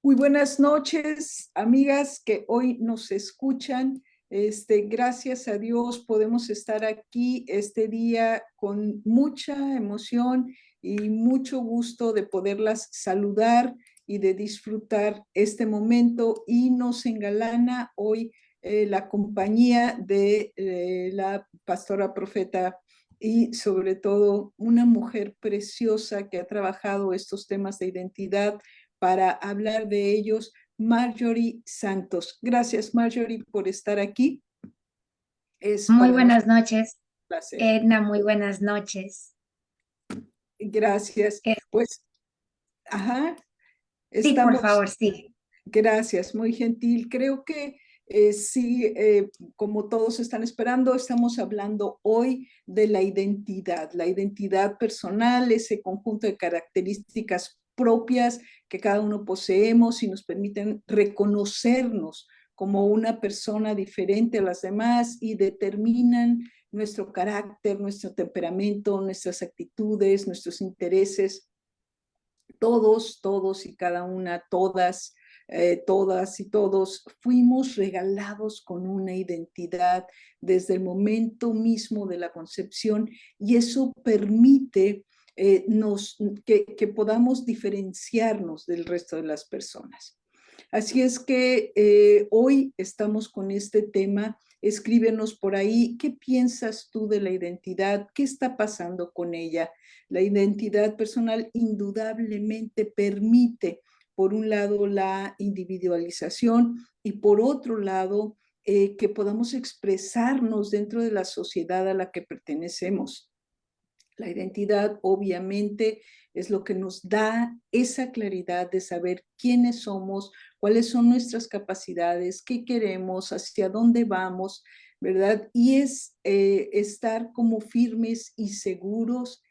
Muy buenas noches, amigas que hoy nos escuchan. Gracias a Dios podemos estar aquí este día con mucha emoción y mucho gusto de poderlas saludar y de disfrutar este momento. Y nos engalana hoy la compañía de la pastora profeta y sobre todo una mujer preciosa que ha trabajado estos temas de identidad para hablar de ellos, Marjorie Santos. Gracias, Marjorie, por estar aquí. Es Muy para nosotros buenas noches, un placer. Edna, muy buenas noches. Gracias. Eh, Pues, ajá, sí, por estamos, favor, sí. gracias, muy gentil. Creo que sí, como todos están esperando, estamos hablando hoy de la identidad personal, ese conjunto de características propias que cada uno poseemos y nos permiten reconocernos como una persona diferente a las demás y determinan nuestro carácter, nuestro temperamento, nuestras actitudes, nuestros intereses. Todos y cada una, todas y todos, fuimos regalados con una identidad desde el momento mismo de la concepción y eso permite que podamos diferenciarnos del resto de las personas. Así es que hoy estamos con este tema. Escríbenos por ahí, ¿qué piensas tú de la identidad? ¿Qué está pasando con ella? La identidad personal indudablemente permite, por un lado, la individualización y por otro lado, que podamos expresarnos dentro de la sociedad a la que pertenecemos. La identidad, obviamente, es lo que nos da esa claridad de saber quiénes somos, cuáles son nuestras capacidades, qué queremos, hacia dónde vamos, ¿verdad? Y es estar como firmes y seguros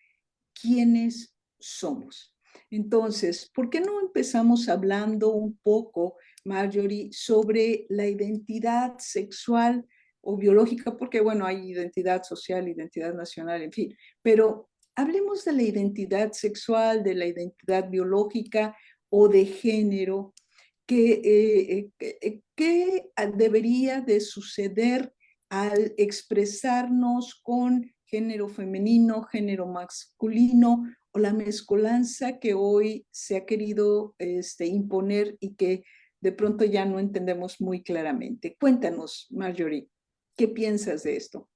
quiénes somos. Entonces, ¿por qué no empezamos hablando un poco, Marjorie, sobre la identidad sexual o biológica? Porque, bueno, hay identidad social, identidad nacional, en fin, pero hablemos de la identidad sexual, de la identidad biológica o de género. ¿Qué debería de suceder al expresarnos con género femenino, género masculino o la mezcolanza que hoy se ha querido imponer y que de pronto ya no entendemos muy claramente? Cuéntanos, Marjorie, ¿qué piensas de esto?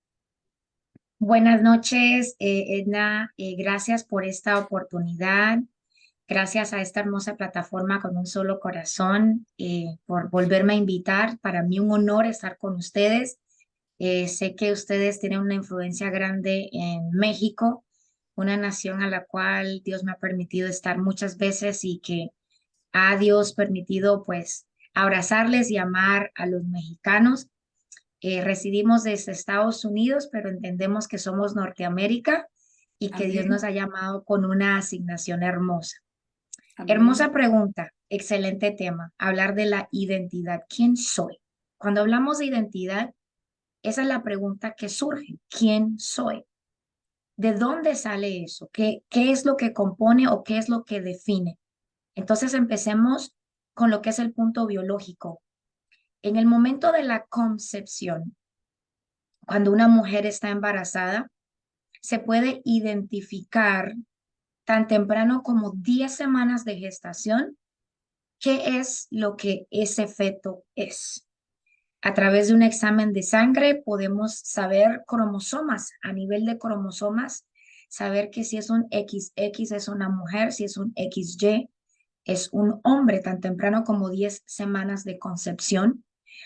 Buenas noches, Edna. Gracias por esta oportunidad. Gracias a esta hermosa plataforma con un solo corazón, por volverme a invitar. Para mí un honor estar con ustedes. Sé que ustedes tienen una influencia grande en México, una nación a la cual Dios me ha permitido estar muchas veces y que ha Dios permitido pues abrazarles y amar a los mexicanos. Residimos desde Estados Unidos, pero entendemos que somos Norteamérica y que Dios Amén, nos ha llamado con una asignación hermosa. amén, Hermosa pregunta, excelente tema, hablar de la identidad. ¿Quién soy? Cuando hablamos de identidad, esa es la pregunta que surge. ¿Quién soy? ¿De dónde sale eso? ¿Qué es lo que compone o qué es lo que define? Entonces empecemos con lo que es el punto biológico. En el momento de la concepción, cuando una mujer está embarazada, se puede identificar tan temprano como 10 semanas de gestación qué es lo que ese feto es. A través de un examen de sangre podemos saber cromosomas, a nivel de cromosomas, saber que si es un XX es una mujer, si es un XY es un hombre, tan temprano como 10 semanas de concepción.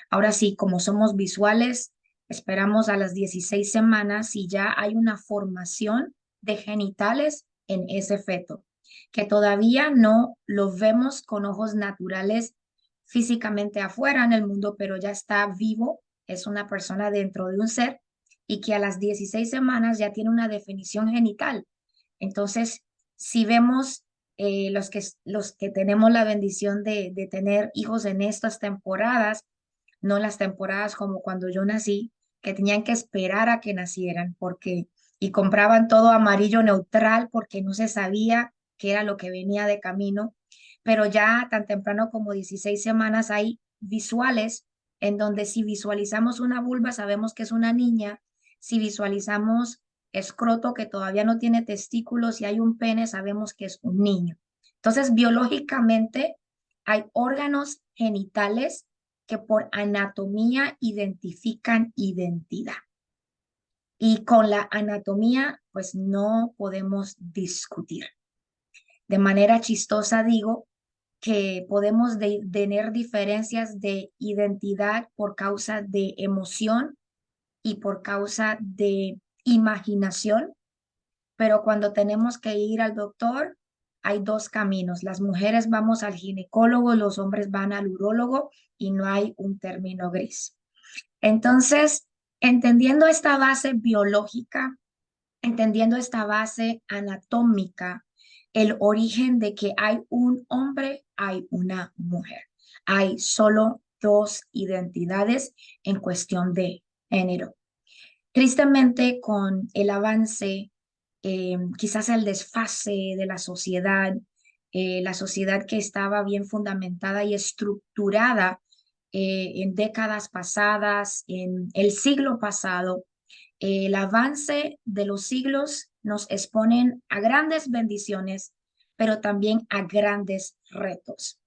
Ahora sí, como somos visuales, esperamos a las 16 semanas y ya hay una formación de genitales en ese feto, que todavía no lo vemos con ojos naturales físicamente afuera en el mundo, pero ya está vivo, es una persona dentro de un ser y que a las 16 semanas ya tiene una definición genital. Entonces, si vemos los que tenemos la bendición de tener hijos en estas temporadas, no las temporadas como cuando yo nací, que tenían que esperar a que nacieran porque y compraban todo amarillo neutral porque no se sabía qué era lo que venía de camino. pero ya tan temprano como 16 semanas hay visuales en donde si visualizamos una vulva sabemos que es una niña, si visualizamos escroto que todavía no tiene testículos y hay un pene sabemos que es un niño. Entonces, biológicamente hay órganos genitales que por anatomía identifican identidad. Y con la anatomía, pues no podemos discutir. De manera chistosa digo que podemos tener diferencias de identidad por causa de emoción y por causa de imaginación, pero cuando tenemos que ir al doctor, hay dos caminos. Las mujeres vamos al ginecólogo, los hombres van al urólogo y no hay un término gris. Entonces, entendiendo esta base biológica, entendiendo esta base anatómica, el origen de que hay un hombre, hay una mujer. Hay solo dos identidades en cuestión de género. Tristemente, con el avance, quizás el desfase de la sociedad que estaba bien fundamentada y estructurada en décadas pasadas, en el siglo pasado, el avance de los siglos nos exponen a grandes bendiciones, pero también a grandes retos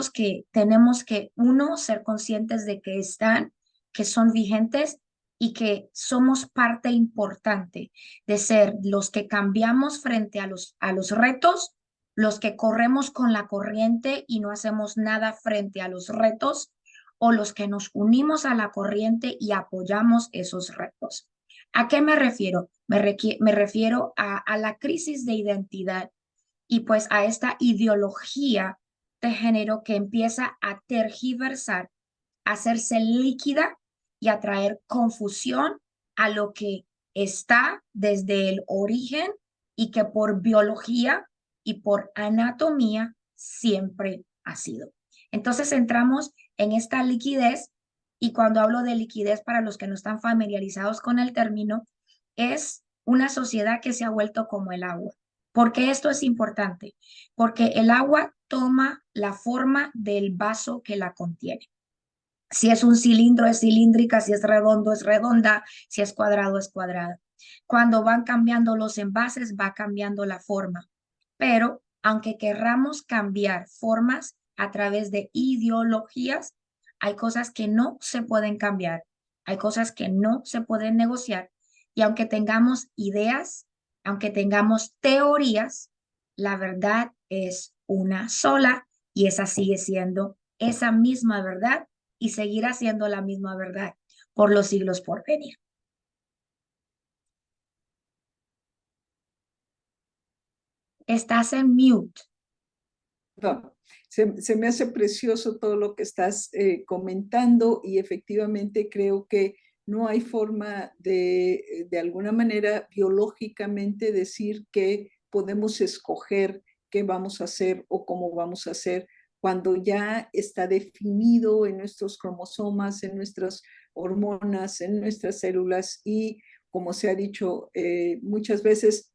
que tenemos que, uno, ser conscientes de que están, que son vigentes y que somos parte importante de ser los que cambiamos frente a los retos, los que corremos con la corriente y no hacemos nada frente a los retos, o los que nos unimos a la corriente y apoyamos esos retos. ¿A qué me refiero? Me refiero a la crisis de identidad y pues a esta ideología de género que empieza a tergiversar, a hacerse líquida y a traer confusión a lo que está desde el origen y que por biología y por anatomía siempre ha sido. Entonces entramos en esta liquidez y cuando hablo de liquidez para los que no están familiarizados con el término, es una sociedad que se ha vuelto como el agua. ¿Por qué esto es importante? Porque el agua toma la forma del vaso que la contiene. Si es un cilindro, es cilíndrica, si es redondo, es redonda, si es cuadrado, es cuadrada. Cuando van cambiando los envases, va cambiando la forma. Pero aunque querramos cambiar formas a través de ideologías, hay cosas que no se pueden cambiar, hay cosas que no se pueden negociar. Y aunque tengamos ideas, aunque tengamos teorías, la verdad es una sola y esa sigue siendo esa misma verdad y seguirá siendo la misma verdad por los siglos por venir. Estás en mute. No, se me hace precioso todo lo que estás comentando y efectivamente creo que no hay forma de alguna manera biológicamente decir que podemos escoger qué vamos a hacer o cómo vamos a hacer cuando ya está definido en nuestros cromosomas, en nuestras hormonas, en nuestras células y como se ha dicho muchas veces,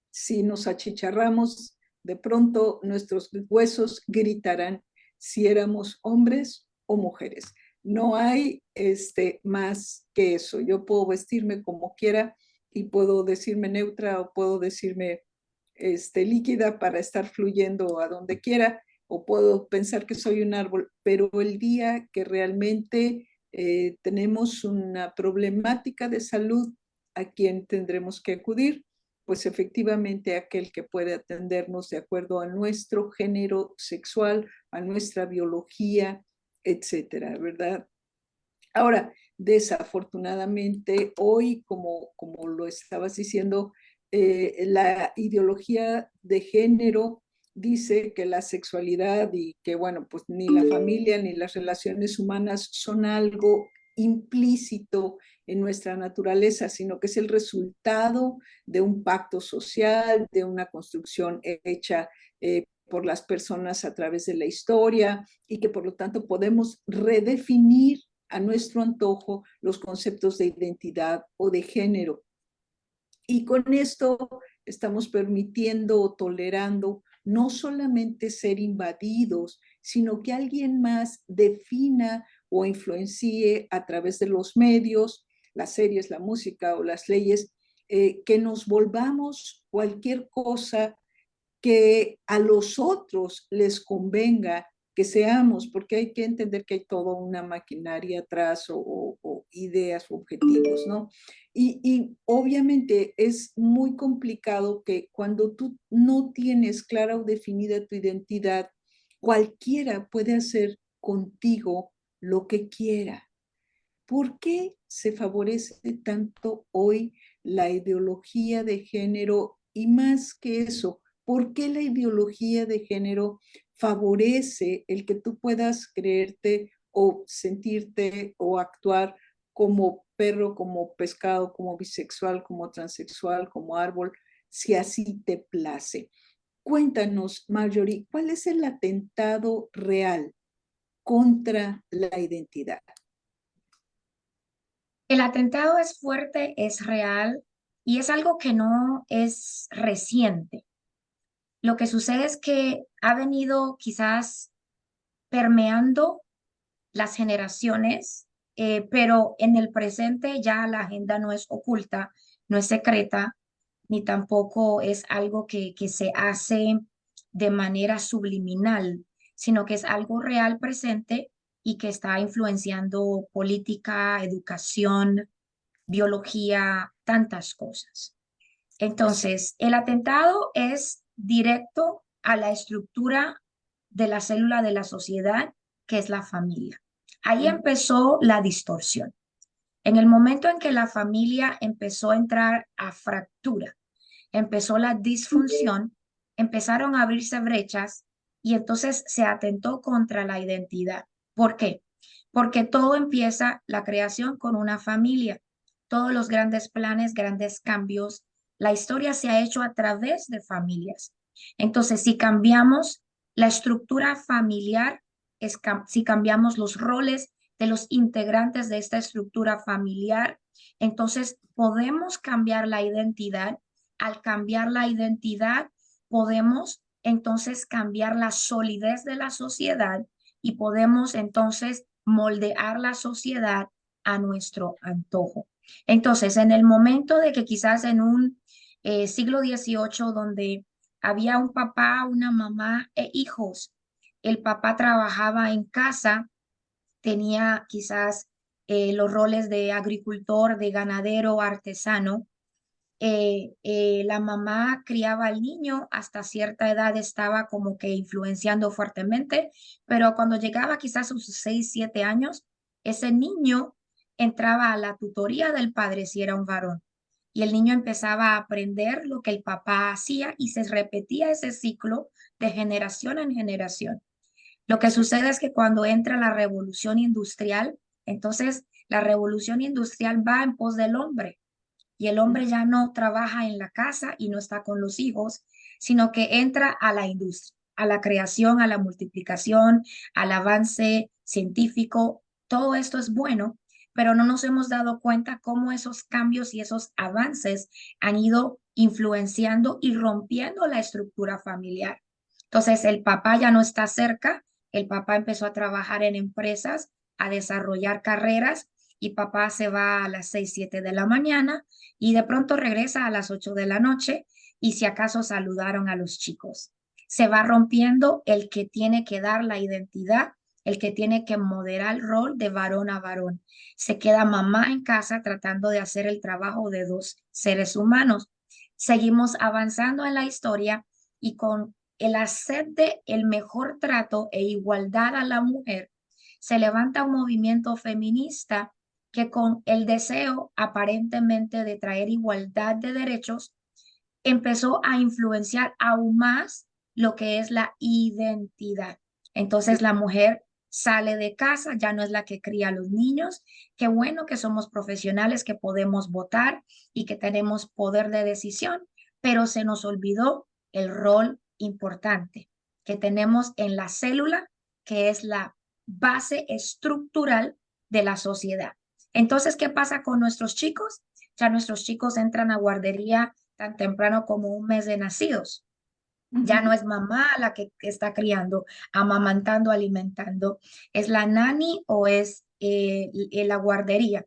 si nos achicharramos, de pronto nuestros huesos gritarán si éramos hombres o mujeres. No hay más que eso. Yo puedo vestirme como quiera y puedo decirme neutra o puedo decirme líquida para estar fluyendo a donde quiera o puedo pensar que soy un árbol, pero el día que realmente tenemos una problemática de salud, ¿a quién tendremos que acudir? Pues efectivamente aquel que puede atendernos de acuerdo a nuestro género sexual, a nuestra biología, etcétera, ¿verdad? Ahora, desafortunadamente, hoy, como lo estabas diciendo, la ideología de género dice que la sexualidad y que, bueno, pues ni la familia ni las relaciones humanas son algo implícito en nuestra naturaleza, sino que es el resultado de un pacto social, de una construcción hecha por las personas a través de la historia y que por lo tanto podemos redefinir a nuestro antojo los conceptos de identidad o de género. Y con esto estamos permitiendo o tolerando no solamente ser invadidos, sino que alguien más defina o influencie a través de los medios, las series, la música o las leyes, que nos volvamos cualquier cosa que a los otros les convenga que seamos, porque hay que entender que hay toda una maquinaria atrás o ideas o objetivos, ¿no? Y obviamente es muy complicado que cuando tú no tienes clara o definida tu identidad, cualquiera puede hacer contigo lo que quiera. ¿Por qué se favorece tanto hoy la ideología de género? Y más que eso, ¿por qué la ideología de género favorece el que tú puedas creerte o sentirte o actuar como perro, como pescado, como bisexual, como transexual, como árbol, si así te place? Cuéntanos, Marjorie, ¿cuál es el atentado real contra la identidad? El atentado es fuerte, es real y es algo que no es reciente. Lo que sucede es que ha venido quizás permeando las generaciones, pero en el presente ya la agenda no es oculta, no es secreta, ni tampoco es algo que se hace de manera subliminal, sino que es algo real presente y que está influenciando política, educación, biología, tantas cosas. Entonces, el atentado es directo a la estructura de la célula de la sociedad, que es la familia. Ahí empezó la distorsión. En el momento en que la familia empezó a entrar a fractura, empezó la disfunción, empezaron a abrirse brechas y entonces se atentó contra la identidad. ¿Por qué? Porque todo empieza la creación con una familia. Todos los grandes planes, grandes cambios, la historia se ha hecho a través de familias. Entonces, si cambiamos la estructura familiar, si cambiamos los roles de los integrantes de esta estructura familiar, entonces podemos cambiar la identidad. Al cambiar la identidad, podemos entonces cambiar la solidez de la sociedad y podemos entonces moldear la sociedad a nuestro antojo. Entonces, en el momento de que quizás en un siglo XVIII, donde había un papá, una mamá e hijos, el papá trabajaba en casa, tenía quizás los roles de agricultor, de ganadero, artesano. La mamá criaba al niño, hasta cierta edad estaba como que influenciando fuertemente, pero cuando llegaba quizás a sus 6, 7 años, ese niño entraba a la tutoría del padre si era un varón. Y el niño empezaba a aprender lo que el papá hacía y se repetía ese ciclo de generación en generación. Lo que Exacto. sucede es que cuando entra la revolución industrial, entonces la revolución industrial va en pos del hombre y el hombre ya no trabaja en la casa y no está con los hijos, sino que entra a la industria, a la creación, a la multiplicación, al avance científico. Todo esto es bueno, pero no nos hemos dado cuenta cómo esos cambios y esos avances han ido influenciando y rompiendo la estructura familiar. Entonces, el papá ya no está cerca, el papá empezó a trabajar en empresas, a desarrollar carreras y papá se va a las 6, 7 de la mañana y de pronto regresa a las 8 de la noche y si acaso saludaron a los chicos. Se va rompiendo el que tiene que dar la identidad, el que tiene que moderar el rol de varón a varón. Se queda mamá en casa tratando de hacer el trabajo de dos seres humanos. Seguimos avanzando en la historia y con el hacer de el mejor trato e igualdad a la mujer, se levanta un movimiento feminista que con el deseo aparentemente de traer igualdad de derechos, empezó a influenciar aún más lo que es la identidad. Entonces la mujer sale de casa, ya no es la que cría a los niños. Qué bueno que somos profesionales, que podemos votar y que tenemos poder de decisión, pero se nos olvidó el rol importante que tenemos en la célula, que es la base estructural de la sociedad. Entonces, ¿qué pasa con nuestros chicos? Ya nuestros chicos entran a guardería tan temprano como un mes de nacidos. Ya no Ujú. es mamá la que está criando, amamantando, alimentando. Es la nani o es la guardería.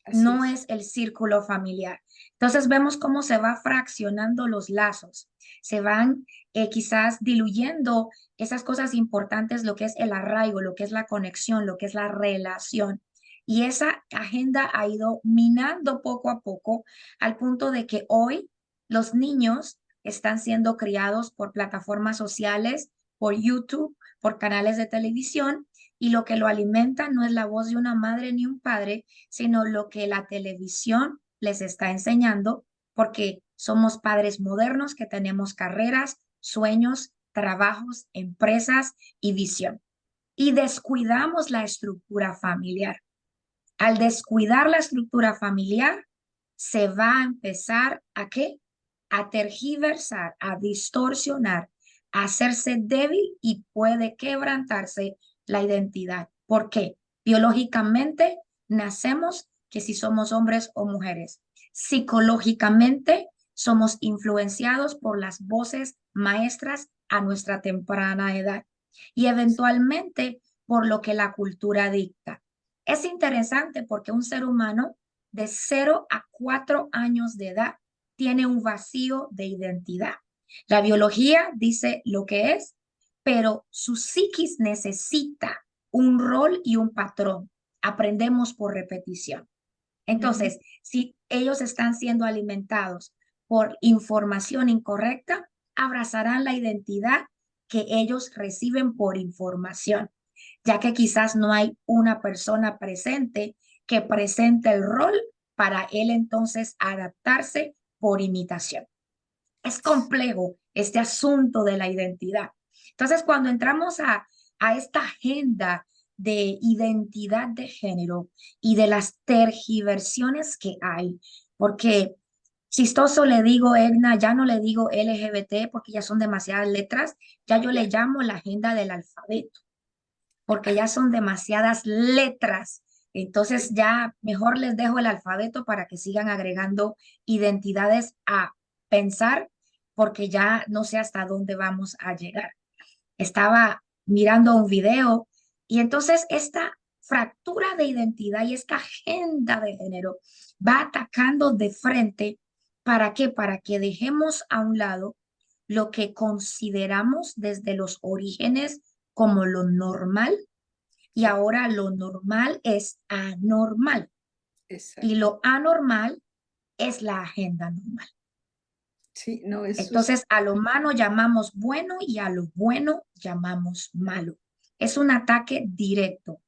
Así No es. es el círculo familiar. Entonces vemos cómo se va fraccionando los lazos, se van quizás diluyendo esas cosas importantes, lo que es el arraigo, lo que es la conexión, lo que es la relación. Y esa agenda ha ido minando poco a poco al punto de que hoy los niños están siendo criados por plataformas sociales, por YouTube, por canales de televisión, y lo que lo alimenta no es la voz de una madre ni un padre, sino lo que la televisión les está enseñando, porque somos padres modernos que tenemos carreras, sueños, trabajos, empresas y visión. Y descuidamos la estructura familiar. Al descuidar la estructura familiar, se va a empezar a ¿qué? A tergiversar, a distorsionar, a hacerse débil y puede quebrantarse la identidad. ¿Por qué? Biológicamente nacemos que si somos hombres o mujeres. Psicológicamente somos influenciados por las voces maestras a nuestra temprana edad y eventualmente por lo que la cultura dicta. Es interesante porque un ser humano de 0 a 4 años de edad tiene un vacío de identidad. La biología dice lo que es, pero su psiquis necesita un rol y un patrón. Aprendemos por repetición. Ujú. Entonces, si ellos están siendo alimentados por información incorrecta, abrazarán la identidad que ellos reciben por información, ya que quizás no hay una persona presente que presente el rol para él entonces adaptarse por imitación. Es complejo este asunto de la identidad. Entonces, cuando entramos a esta agenda de identidad de género y de las tergiversiones que hay, porque chistoso le digo, Edna, ya no le digo LGBT porque ya son demasiadas letras, ya yo le Ya. llamo la agenda del alfabeto, porque ya son demasiadas letras. Entonces Sí. ya mejor les dejo el alfabeto para que sigan agregando identidades a pensar, porque ya no sé hasta dónde vamos a llegar. Estaba mirando un video y entonces esta fractura de identidad y esta agenda de género va atacando de frente. ¿Para qué? Para que dejemos a un lado lo que consideramos desde los orígenes como lo normal, y Sí. ahora lo normal es anormal y Exacto. lo anormal es la agenda normal. Sí, no, eso es. Entonces, a lo malo llamamos bueno y a lo bueno llamamos malo. Es un ataque directo.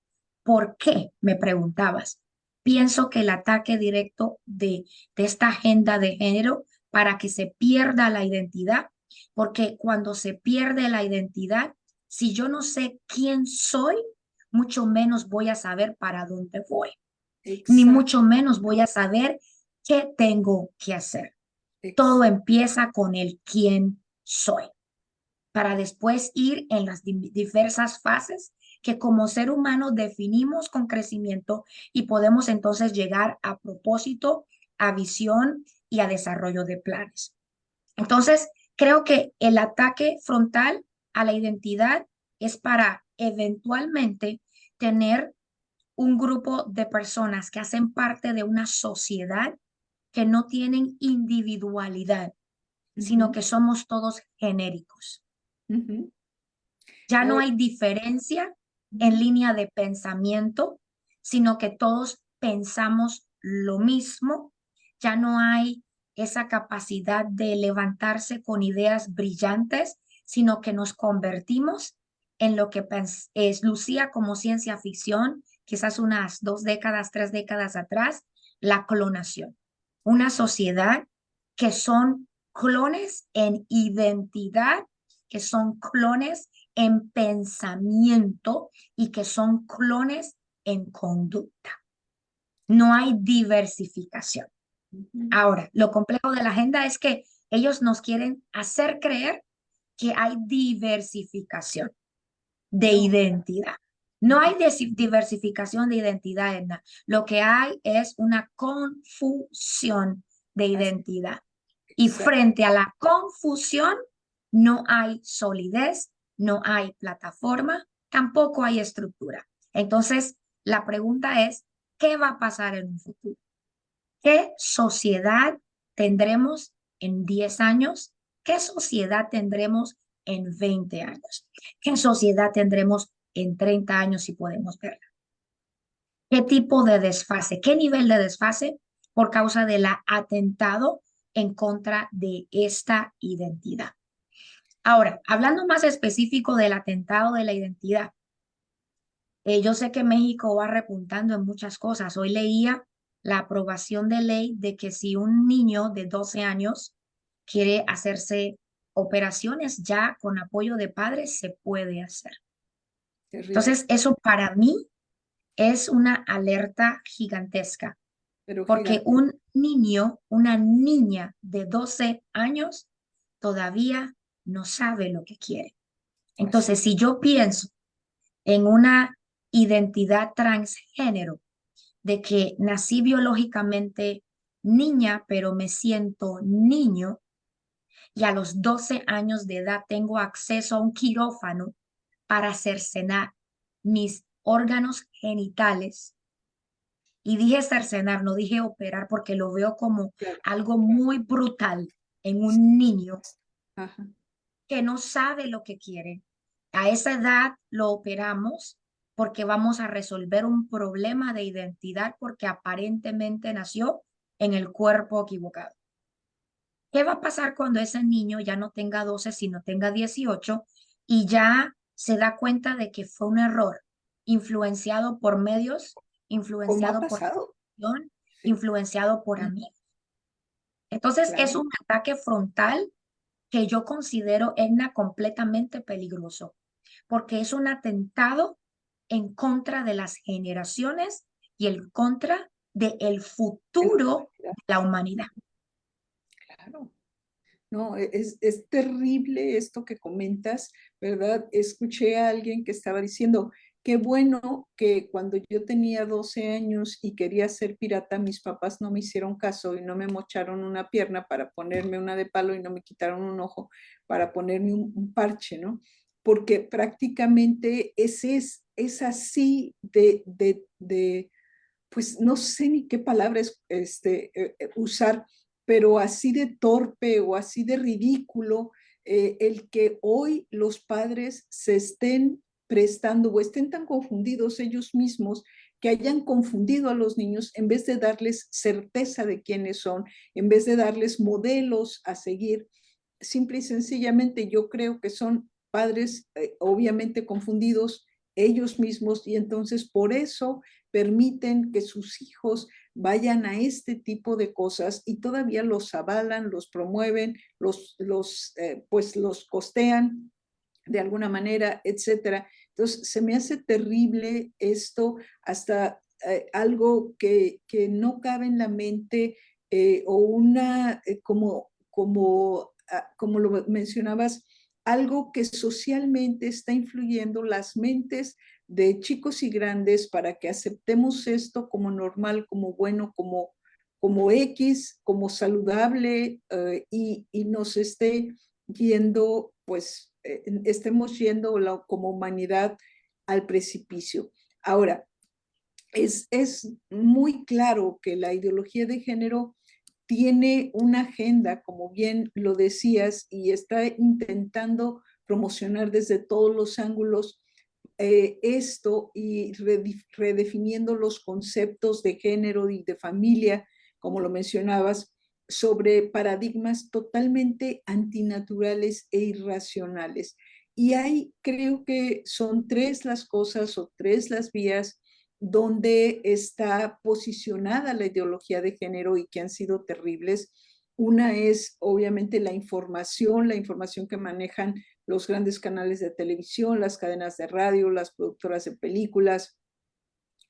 ¿Por qué? Me preguntabas. Pienso que el ataque directo de esta agenda de género para que se pierda la identidad, porque cuando se pierde la identidad, si yo no sé quién soy, mucho menos voy a saber para dónde voy, ni Exacto. mucho menos voy a saber qué tengo que hacer. Todo Exacto. empieza con el quién soy, para después ir en las diversas fases que como ser humano definimos con crecimiento y podemos entonces llegar a propósito, a visión y a desarrollo de planes. Entonces, creo que el ataque frontal a la identidad es para eventualmente tener un grupo de personas que hacen parte de una sociedad que no tienen individualidad, sino Ujú. que somos todos genéricos. Ujú. Ya no No, hay diferencia en ujú. línea de pensamiento, sino que todos pensamos lo mismo. Ya no hay esa capacidad de levantarse con ideas brillantes, sino que nos convertimos en lo que es lucía como ciencia ficción, quizás unas 2 décadas, 3 décadas atrás, la clonación. Una sociedad que son clones en identidad, que son clones en pensamiento y que son clones en conducta. No hay diversificación. Ujú. Ahora, lo complejo de la agenda es que ellos nos quieren hacer creer que hay diversificación de No. identidad. No hay Ujú. diversificación de identidad, Edna. Lo que hay es una confusión de Así, identidad. Y exacto. frente a la confusión, no hay solidez, no hay plataforma, tampoco hay estructura. Entonces, la pregunta es, ¿qué va a pasar en un futuro? ¿Qué sociedad tendremos en 10 años? ¿Qué sociedad tendremos en 20 años? ¿Qué sociedad tendremos en 30 años si podemos verla? ¿Qué tipo de desfase? ¿Qué nivel de desfase por causa del atentado en contra de esta identidad? Ahora, hablando más específico del atentado de la identidad, yo sé que México va repuntando en muchas cosas. Hoy leía la aprobación de ley de que si un niño de 12 años quiere hacerse operaciones ya con apoyo de padres, se puede hacer. Terrible, Entonces, eso para mí es una alerta gigantesca, pero porque gigante. un niño, una niña de 12 años todavía no sabe lo que quiere. Así Entonces, si yo pienso en una identidad transgénero, de que nací biológicamente niña, pero me siento niño, y a los 12 años de edad tengo acceso a un quirófano para cercenar mis órganos genitales. Y dije cercenar, no dije operar, porque lo veo como claro. algo muy brutal en un niño Ajá. que no sabe lo que quiere. A esa edad lo operamos porque vamos a resolver un problema de identidad porque aparentemente nació en el cuerpo equivocado. ¿Qué va a pasar cuando ese niño ya no tenga 12, sino tenga 18 y ya se da cuenta de que fue un error, influenciado por medios, ¿Cómo ha influenciado por pasado? televisión, Sí, influenciado por mm, amigos? Entonces es claro. un ataque frontal que yo considero, Edna, completamente peligroso, porque es un atentado en contra de las generaciones y en contra del De la futuro humanidad, de la humanidad. claro. No, es terrible esto que comentas, ¿verdad? Escuché a alguien que estaba diciendo, qué bueno que cuando yo tenía 12 años y quería ser pirata, mis papás no me hicieron caso y no me mocharon una pierna para ponerme una de palo y no me quitaron un ojo para ponerme un parche, ¿no? Porque prácticamente es así pues no sé ni qué palabras usar, pero así de torpe o así de ridículo, el que hoy los padres se estén prestando o estén tan confundidos ellos mismos que hayan confundido a los niños en vez de darles certeza de quiénes son, en vez de darles modelos a seguir. Simple y sencillamente yo creo que son padres obviamente confundidos ellos mismos y entonces por eso permiten que sus hijos vayan a este tipo de cosas y todavía los avalan, los promueven, pues los costean de alguna manera, etcétera. Entonces, se me hace terrible esto, hasta algo que no cabe en la mente o como lo mencionabas, algo que socialmente está influyendo las mentes de chicos y grandes para que aceptemos esto como normal, como bueno, como X, como saludable y nos esté yendo, pues estemos yendo como humanidad al precipicio. Ahora, es muy claro que la ideología de género tiene una agenda, como bien lo decías, y está intentando promocionar desde todos los ángulos esto y redefiniendo los conceptos de género y de familia, como lo mencionabas, sobre paradigmas totalmente antinaturales e irracionales. Y hay, creo que son tres las cosas o tres las vías donde está posicionada la ideología de género y que han sido terribles. Una es obviamente la información que manejan los grandes canales de televisión, las cadenas de radio, las productoras de películas,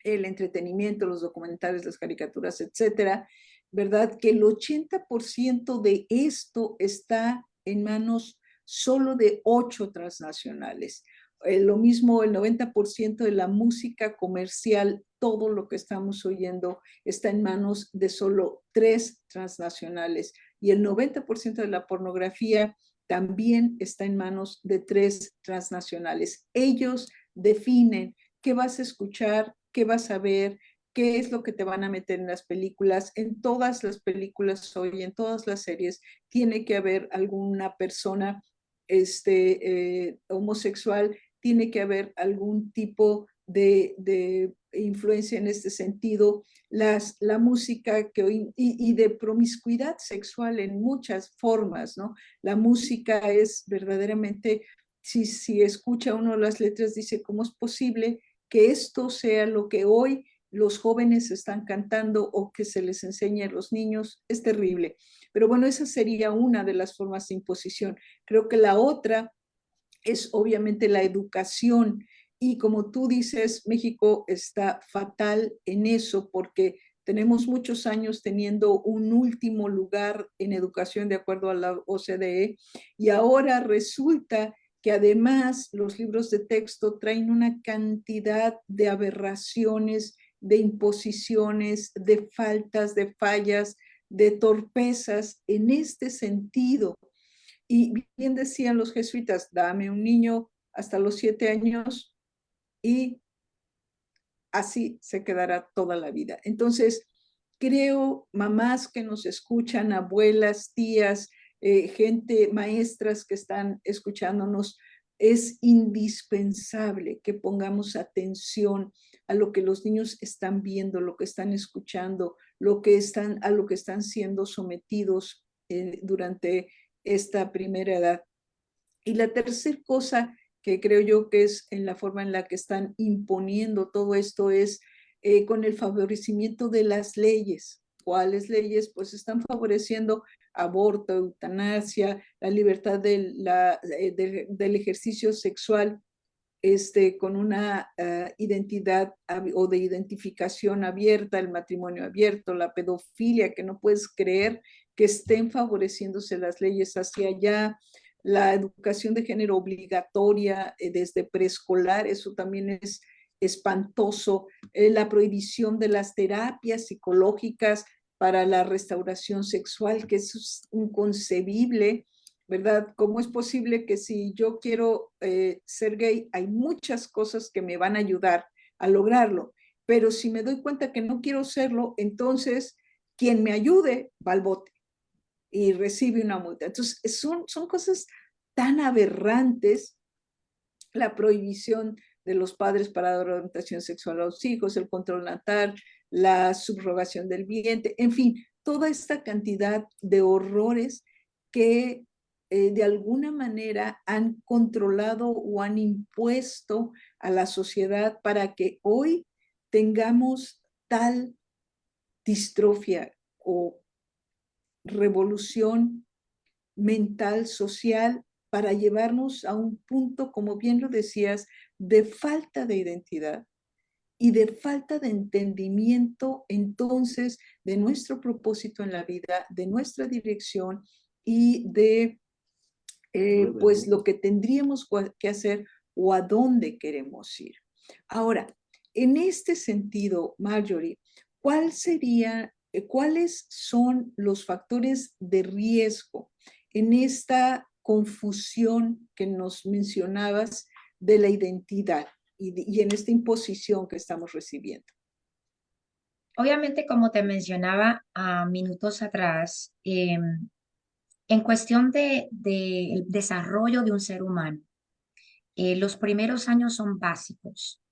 el entretenimiento, los documentales, las caricaturas, etcétera, ¿verdad? Que el 80% de esto está en manos solo de 8 transnacionales. Lo mismo, el 90% de la música comercial, todo lo que estamos oyendo está en manos de solo 3 transnacionales. Y el 90% de la pornografía también está en manos de 3 transnacionales. Ellos definen qué vas a escuchar, qué vas a ver, qué es lo que te van a meter en las películas. En todas las películas hoy, en todas las series, tiene que haber alguna persona homosexual, tiene que haber algún tipo de influencia en este sentido, la música que hoy, y de promiscuidad sexual en muchas formas, ¿no? La música es verdaderamente, si escucha uno las letras, dice, ¿cómo es posible que esto sea lo que hoy los jóvenes están cantando o que se les enseña a los niños? Es terrible. Pero bueno, esa sería una de las formas de imposición. Creo que la otra es obviamente la educación. Y como tú dices, México está fatal en eso porque tenemos muchos años teniendo un último lugar en educación de acuerdo a la OCDE y ahora resulta que además los libros de texto traen una cantidad de aberraciones, de imposiciones, de faltas, de fallas, de torpezas en este sentido. Y bien decían los jesuitas, dame un niño hasta los 7 años y así se quedará toda la vida. Entonces, creo, mamás que nos escuchan, abuelas, tías, gente, maestras que están escuchándonos, es indispensable que pongamos atención a lo que los niños están viendo, lo que están escuchando, a lo que están siendo sometidos durante esta primera edad. Y la tercera cosa que creo yo que es en la forma en la que están imponiendo todo esto es con el favorecimiento de las leyes. ¿Cuáles leyes? Pues están favoreciendo aborto, eutanasia, la libertad del ejercicio sexual con una identidad o de identificación abierta, el matrimonio abierto, la pedofilia, que no puedes creer que estén favoreciéndose las leyes hacia allá, la educación de género obligatoria desde preescolar, eso también es espantoso, la prohibición de las terapias psicológicas para la restauración sexual, que eso es inconcebible, ¿verdad? ¿Cómo es posible que si yo quiero ser gay, hay muchas cosas que me van a ayudar a lograrlo? Pero si me doy cuenta que no quiero serlo, entonces quien me ayude va al bote y recibe una multa. Entonces, son cosas tan aberrantes, la prohibición de los padres para dar orientación sexual a los hijos, el control natal, la subrogación del vientre, en fin, toda esta cantidad de horrores que de alguna manera han controlado o han impuesto a la sociedad para que hoy tengamos tal distrofia o revolución mental, social, para llevarnos a un punto, como bien lo decías, de falta de identidad y de falta de entendimiento entonces de nuestro propósito en la vida, de nuestra dirección y de pues lo que tendríamos que hacer o a dónde queremos ir. Ahora, en este sentido, Marjorie, ¿cuáles son los factores de riesgo en esta confusión que nos mencionabas de la identidad y en esta imposición que estamos recibiendo? Obviamente, como te mencionaba minutos atrás, en cuestión de desarrollo de un ser humano, los primeros años son básicos.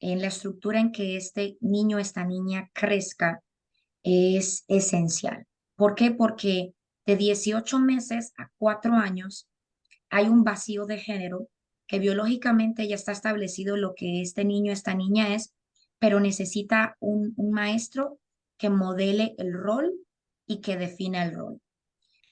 En la estructura en que este niño, esta niña crezca, es esencial. ¿Por qué? Porque de 18 meses a 4 años hay un vacío de género que biológicamente ya está establecido lo que este niño, esta niña es, pero necesita un maestro que modele el rol y que defina el rol.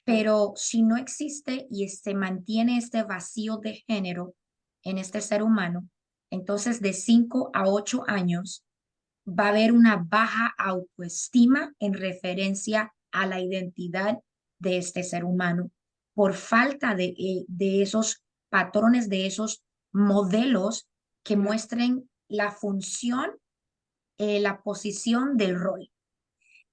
Pero si no existe y se mantiene este vacío de género en este ser humano, entonces de 5 a 8 años va a haber una baja autoestima en referencia a la identidad de este ser humano por falta de esos patrones, de esos modelos que muestren la función, la posición del rol.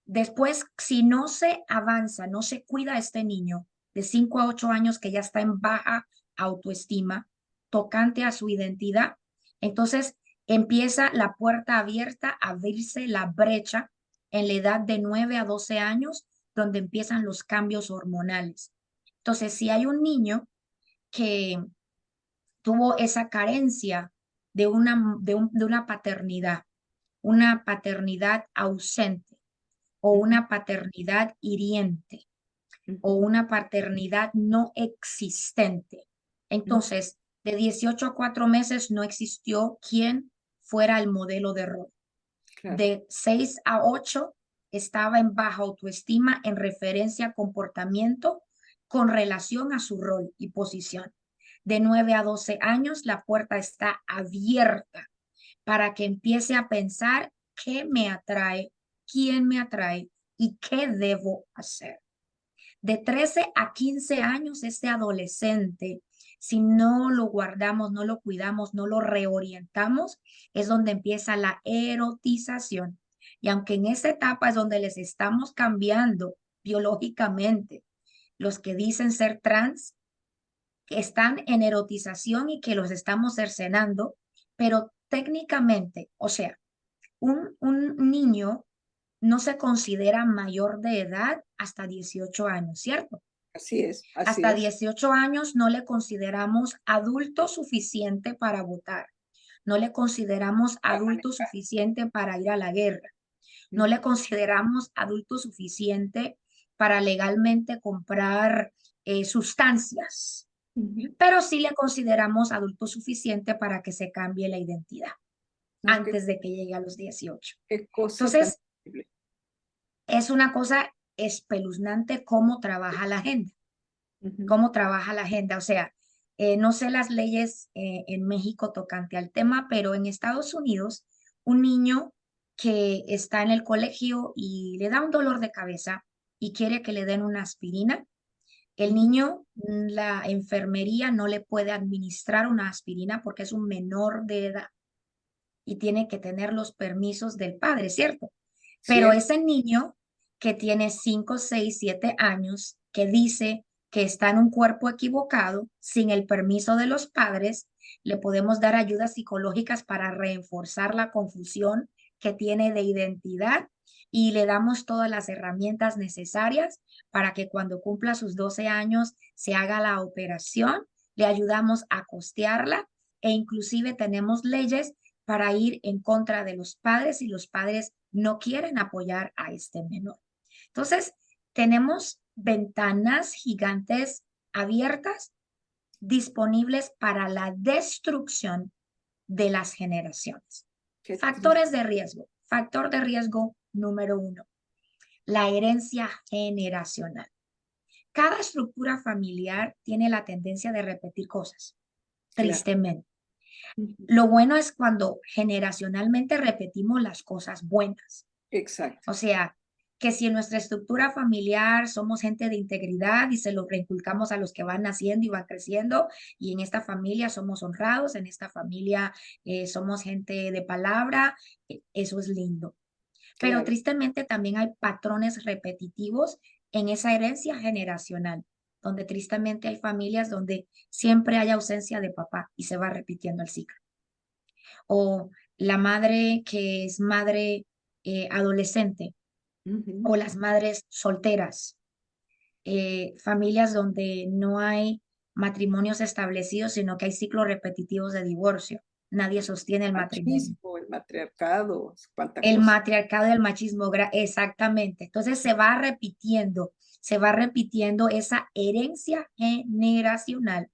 Después, si no se avanza, no se cuida a este niño, de 5 a 8 años que ya está en baja autoestima tocante a su identidad. Entonces empieza la puerta abierta a abrirse la brecha en la edad de 9 a 12 años, donde empiezan los cambios hormonales. Entonces, si hay un niño que tuvo esa carencia de una paternidad ausente o una paternidad hiriente o una paternidad no existente. Entonces, de 18 a 4 meses no existió quien fuera el modelo de rol. Claro. De 6 a 8 estaba en baja autoestima en referencia a comportamiento con relación a su rol y posición. De 9 a 12 años, la puerta está abierta para que empiece a pensar qué me atrae, quién me atrae y qué debo hacer. De 13 a 15 años, este adolescente, si no lo guardamos, no lo cuidamos, no lo reorientamos, es donde empieza la erotización. Y aunque en esa etapa es donde les estamos cambiando biológicamente, los que dicen ser trans, que están en erotización y que los estamos cercenando, pero técnicamente, o sea, un niño no se considera mayor de edad hasta 18 años, ¿cierto? Así es, así Hasta es. 18 años no le consideramos adulto suficiente para votar, no le consideramos Para adulto manejar. suficiente para ir a la guerra, no le consideramos adulto suficiente para legalmente comprar sustancias, pero sí le consideramos adulto suficiente para que se cambie la identidad No, antes de que llegue a los 18. qué cosa tan Entonces, terrible. es una cosa espeluznante cómo trabaja la agenda, Ujú. cómo trabaja la agenda. O sea, no sé las leyes en México tocante al tema, pero en Estados Unidos, un niño que está en el colegio y le da un dolor de cabeza y quiere que le den una aspirina, el Ujú. niño, la enfermería no le puede administrar una aspirina porque es un menor de edad y tiene que tener los permisos del padre, ¿cierto? Pero Cierto. ese niño que tiene 5, 6, 7 años, que dice que está en un cuerpo equivocado, sin el permiso de los padres, le podemos dar ayudas psicológicas para reforzar la confusión que tiene de identidad y le damos todas las herramientas necesarias para que cuando cumpla sus 12 años se haga la operación, le ayudamos a costearla e inclusive tenemos leyes para ir en contra de los padres si los padres no quieren apoyar a este menor. Entonces, tenemos ventanas gigantes abiertas disponibles para la destrucción de las generaciones. Qué triste. Factores de riesgo. Factor de riesgo número 1, la herencia generacional. Cada estructura familiar tiene la tendencia de repetir cosas, Claro. tristemente. Ujú. Lo bueno es cuando generacionalmente repetimos las cosas buenas. Exacto. O sea, que si en nuestra estructura familiar somos gente de integridad y se lo reinculcamos a los que van naciendo y van creciendo, y en esta familia somos honrados, en esta familia somos gente de palabra, eso es lindo. Pero Claro. tristemente también hay patrones repetitivos en esa herencia generacional, donde tristemente hay familias donde siempre hay ausencia de papá y se va repitiendo el ciclo. O la madre que es madre adolescente Ujú. o las madres solteras, familias donde no hay matrimonios establecidos, sino que hay ciclos repetitivos de divorcio. Nadie sostiene el matrimonio. Machismo, el matriarcado, cuánta El cosa. matriarcado y el machismo, exactamente. Entonces se va repitiendo esa herencia generacional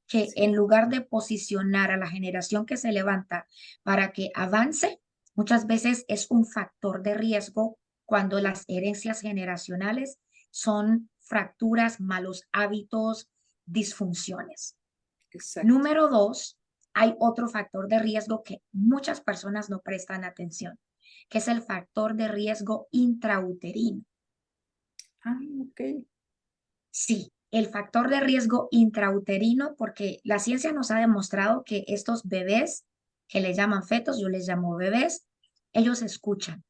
que Sí, en lugar de posicionar a la generación que se levanta para que avance, muchas veces es un factor de riesgo cuando claro, las herencias generacionales son fracturas, malos hábitos, disfunciones. exacto. Número 2, hay otro factor de riesgo que muchas personas no prestan atención, que es el factor de riesgo intrauterino. Ah, okey. Sí, el factor de riesgo intrauterino, porque la ciencia nos ha demostrado que estos bebés, que les llaman fetos, yo les llamo bebés, ellos escuchan,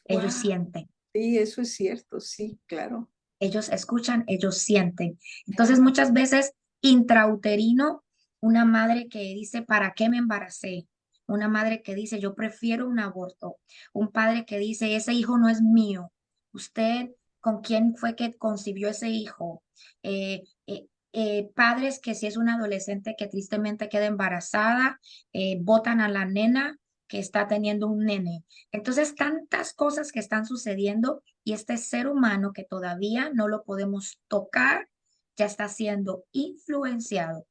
ellos Guau. sienten. Sí, eso es cierto, sí, claro. ellos escuchan, ellos sienten. Entonces, muchas veces intrauterino, una madre que dice, ¿para qué me embaracé? Una madre que dice, yo prefiero un aborto. Un padre que dice, ese hijo no es mío. ¿Usted con quién fue que concibió ese hijo? Padres que si es una adolescente que tristemente queda embarazada, botan a la nena que está teniendo un nene. Entonces, tantas cosas que están sucediendo y este ser humano que todavía no lo podemos tocar, ya está siendo influenciado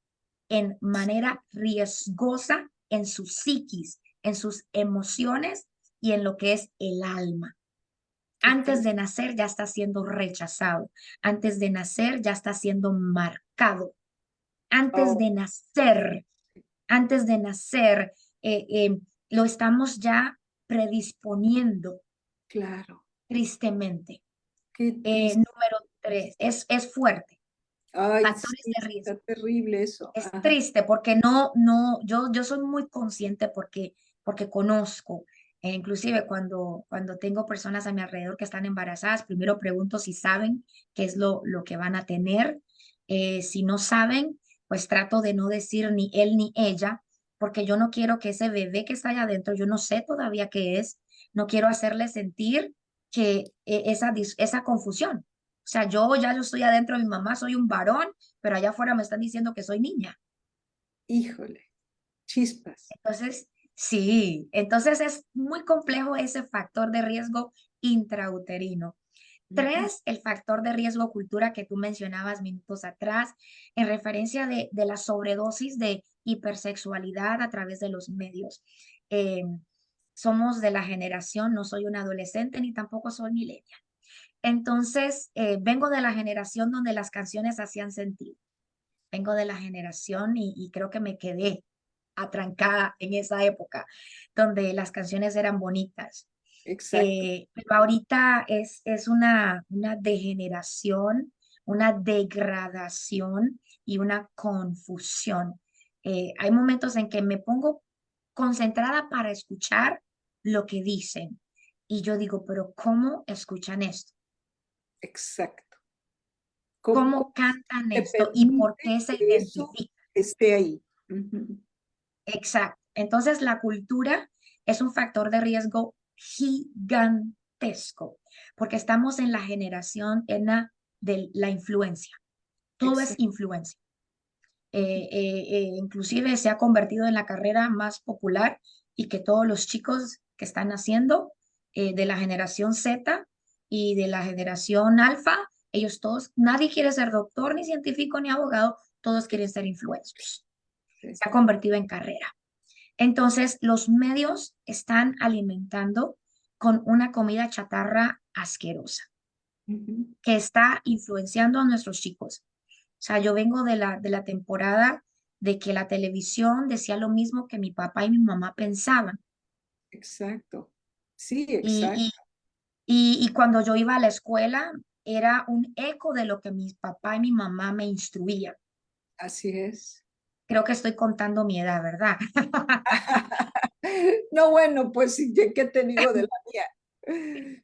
en manera riesgosa en su psiquis, en sus emociones y en lo que es el alma. Qué Antes de triste. nacer ya está siendo rechazado. Antes de nacer ya está siendo marcado. Antes Oh, de nacer, antes de nacer, eh, eh, lo estamos ya predisponiendo claro, tristemente. qué triste. Número tres, es fuerte. Ay, sí, Factores de riesgo. está terrible eso. Es Ajá, triste porque yo soy muy consciente porque conozco, inclusive cuando tengo personas a mi alrededor que están embarazadas, primero pregunto si saben qué es lo que van a tener. Si no saben, pues trato de no decir ni él ni ella, porque yo no quiero que ese bebé que está allá adentro, yo no sé todavía qué es, no quiero hacerle sentir que esa confusión. O sea, yo estoy adentro de mi mamá, soy un varón, pero allá afuera me están diciendo que soy niña. híjole, chispas. Entonces, sí, entonces es muy complejo ese factor de riesgo intrauterino. Ujú. Tres, el factor de riesgo cultura que tú mencionabas minutos atrás, en referencia de la sobredosis de hipersexualidad a través de los medios. Eh, Somos de la generación, no soy una adolescente ni tampoco soy millennial. Entonces, vengo de la generación donde las canciones hacían sentido. Vengo de la generación y creo que me quedé atrancada en esa época donde las canciones eran bonitas. Exacto. Pero ahorita es una degeneración, una degradación y una confusión. Hay momentos en que me pongo concentrada para escuchar lo que dicen y yo digo, pero ¿cómo escuchan esto? Exacto. ¿Cómo Cómo cantan se esto y por permite qué se que eso identifican? esté ahí? Ujú. Exacto. Entonces, la cultura es un factor de riesgo gigantesco, porque estamos en la generación de la influencia. Todo es Exacto. influencia. Ujú. Inclusive se ha convertido en la carrera más popular y que todos los chicos que están naciendo de la generación Z y de la generación alfa, ellos todos, nadie quiere ser doctor, ni científico, ni abogado, todos quieren ser influencers. Sí. Se ha convertido en carrera. Entonces, los medios están alimentando con una comida chatarra asquerosa Ujú. que está influenciando a nuestros chicos. O sea, yo vengo de la temporada de que la televisión decía lo mismo que mi papá y mi mamá pensaban. Exacto. Sí, Y, exacto. y, y cuando yo iba a la escuela, era un eco de lo que mi papá y mi mamá me instruían. Así es. Creo que estoy contando mi edad, ¿verdad? No, bueno, pues sí, ya que te digo de la mía.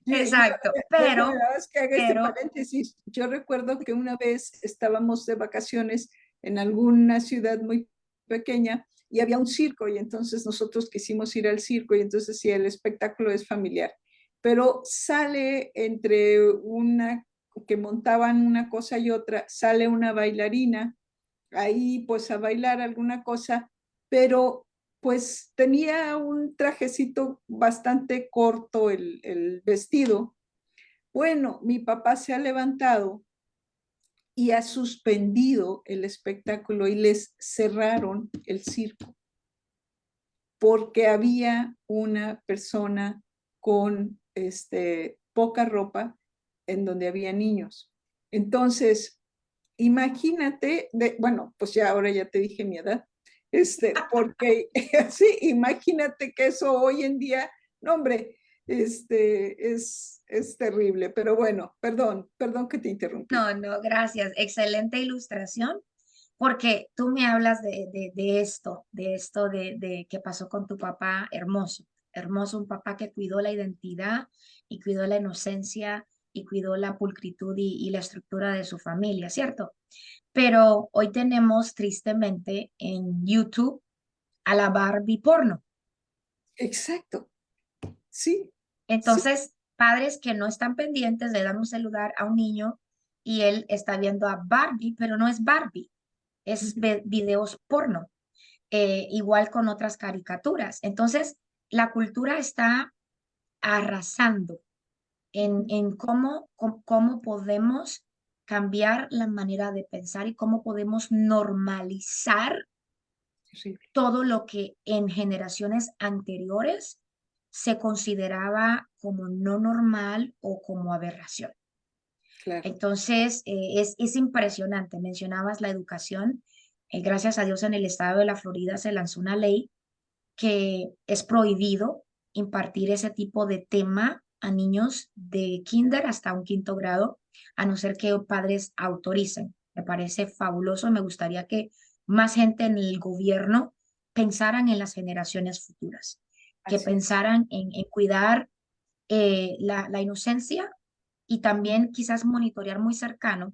Exacto, Déjame nada más que haga este pero, paréntesis. Yo recuerdo que una vez estábamos de vacaciones en alguna ciudad muy pequeña y había un circo y entonces nosotros quisimos ir al circo y entonces sí, el espectáculo es familiar. Pero sale entre una que montaban una cosa y otra, sale una bailarina ahí pues a bailar alguna cosa, pero pues tenía un trajecito bastante corto el vestido. Bueno, mi papá se ha levantado y ha suspendido el espectáculo y les cerraron el circo porque había una persona con poca ropa en donde había niños. Entonces, imagínate, bueno, pues ya ahora ya te dije mi edad, porque sí, imagínate que eso hoy en día, no hombre, es terrible, pero bueno, perdón que te interrumpí. no, no, gracias. Excelente ilustración, porque tú me hablas de que pasó con tu papá, hermoso, hermoso, un papá que cuidó la identidad y cuidó la inocencia y cuidó la pulcritud y la estructura de su familia, ¿cierto? Pero hoy tenemos tristemente en YouTube a la Barbie porno. Exacto. Sí, sí. Entonces, padres que no están pendientes le dan un celular a un niño y él está viendo a Barbie, pero no es Barbie, es videos porno, igual con otras caricaturas. Entonces, la cultura está arrasando en cómo podemos cambiar la manera de pensar y cómo podemos normalizar Terrible. todo lo que en generaciones anteriores se consideraba como no normal o como aberración. Claro. Entonces, es impresionante. Mencionabas la educación. Gracias a Dios en el estado de la Florida se lanzó una ley que es prohibido impartir ese tipo de tema a niños de kinder hasta un quinto grado, a no ser que padres autoricen. Me parece fabuloso. Me gustaría que más gente en el gobierno pensaran en las generaciones futuras, que Así es. pensaran en cuidar la inocencia y también quizás monitorear muy cercano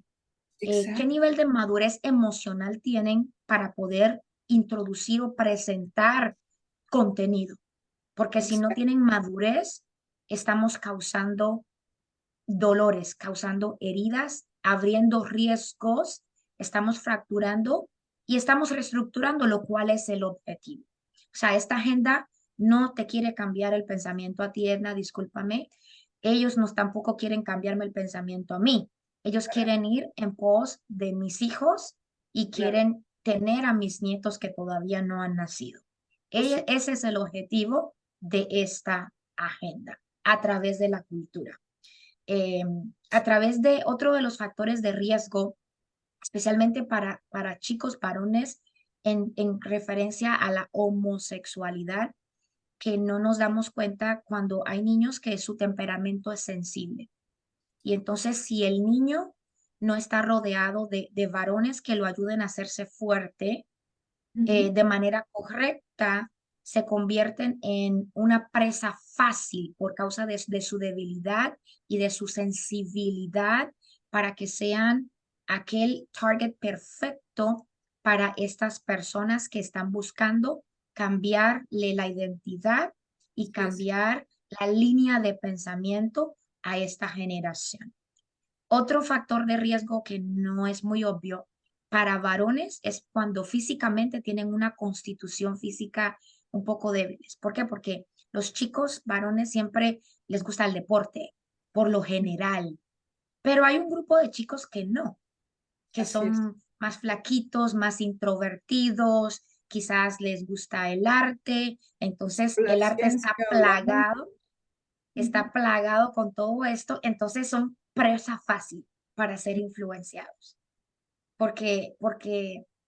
qué Exacto. nivel de madurez emocional tienen para poder introducir o presentar contenido. Porque si no Exacto. tienen madurez, estamos causando dolores, causando heridas, abriendo riesgos, estamos fracturando y estamos reestructurando, lo cual es el objetivo. O sea, esta agenda no te quiere cambiar el pensamiento a ti, Edna, discúlpame. Ellos no tampoco quieren cambiarme el pensamiento a mí. Ellos quieren ir en pos de mis hijos y Claro. quieren tener a mis nietos que todavía no han nacido. Sí. Ese es el objetivo de esta agenda a través de la cultura. eh, a través de otro de los factores de riesgo, especialmente para chicos varones, en referencia a la homosexualidad, que no nos damos cuenta cuando hay niños que su temperamento es sensible. Y entonces si el niño no está rodeado de varones que lo ayuden a hacerse fuerte, Ujú. de manera correcta, se convierten en una presa fácil por causa de su debilidad y de su sensibilidad para que sean aquel target perfecto para estas personas que están buscando cambiarle la identidad y Sí, así. cambiar la línea de pensamiento a esta generación. Otro factor de riesgo que no es muy obvio para varones es cuando físicamente tienen una constitución física un poco débiles. ¿Por qué? Porque los chicos varones siempre les gusta el deporte, por lo general, pero hay un grupo de chicos que no, que Así es. son más flaquitos, más introvertidos, quizás les gusta el arte, entonces La el arte ciencia o la música. Ujú. está plagado con todo esto, entonces son presa fácil para ser influenciados, porque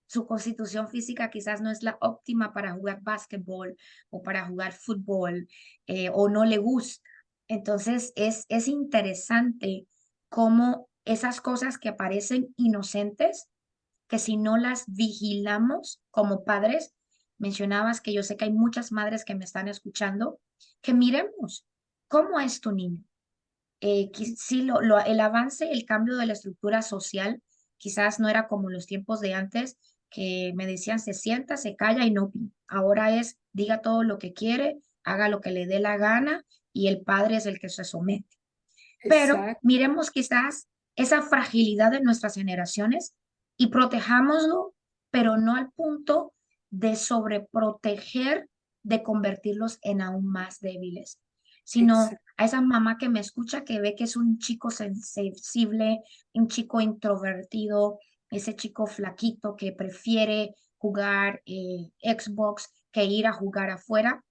su constitución física quizás no es la óptima para jugar básquetbol o para jugar fútbol, o no le gusta. Entonces es interesante cómo esas cosas que parecen inocentes, que si no las vigilamos como padres, mencionabas que yo sé que hay muchas madres que me están escuchando, que miremos cómo es tu niño. Sí, el avance, el cambio de la estructura social, quizás no era como los tiempos de antes, que me decían se sienta, se calla y no opina. Ahora es diga todo lo que quiere, haga lo que le dé la gana y el padre es el que se somete. Pero Exacto. miremos quizás esa fragilidad de nuestras generaciones y protejámoslo, pero no al punto de sobreproteger, de convertirlos en aún más débiles, sino Exacto. a esa mamá que me escucha, que ve que es un chico sensible, un chico introvertido, ese chico flaquito que prefiere jugar Xbox que ir a jugar afuera.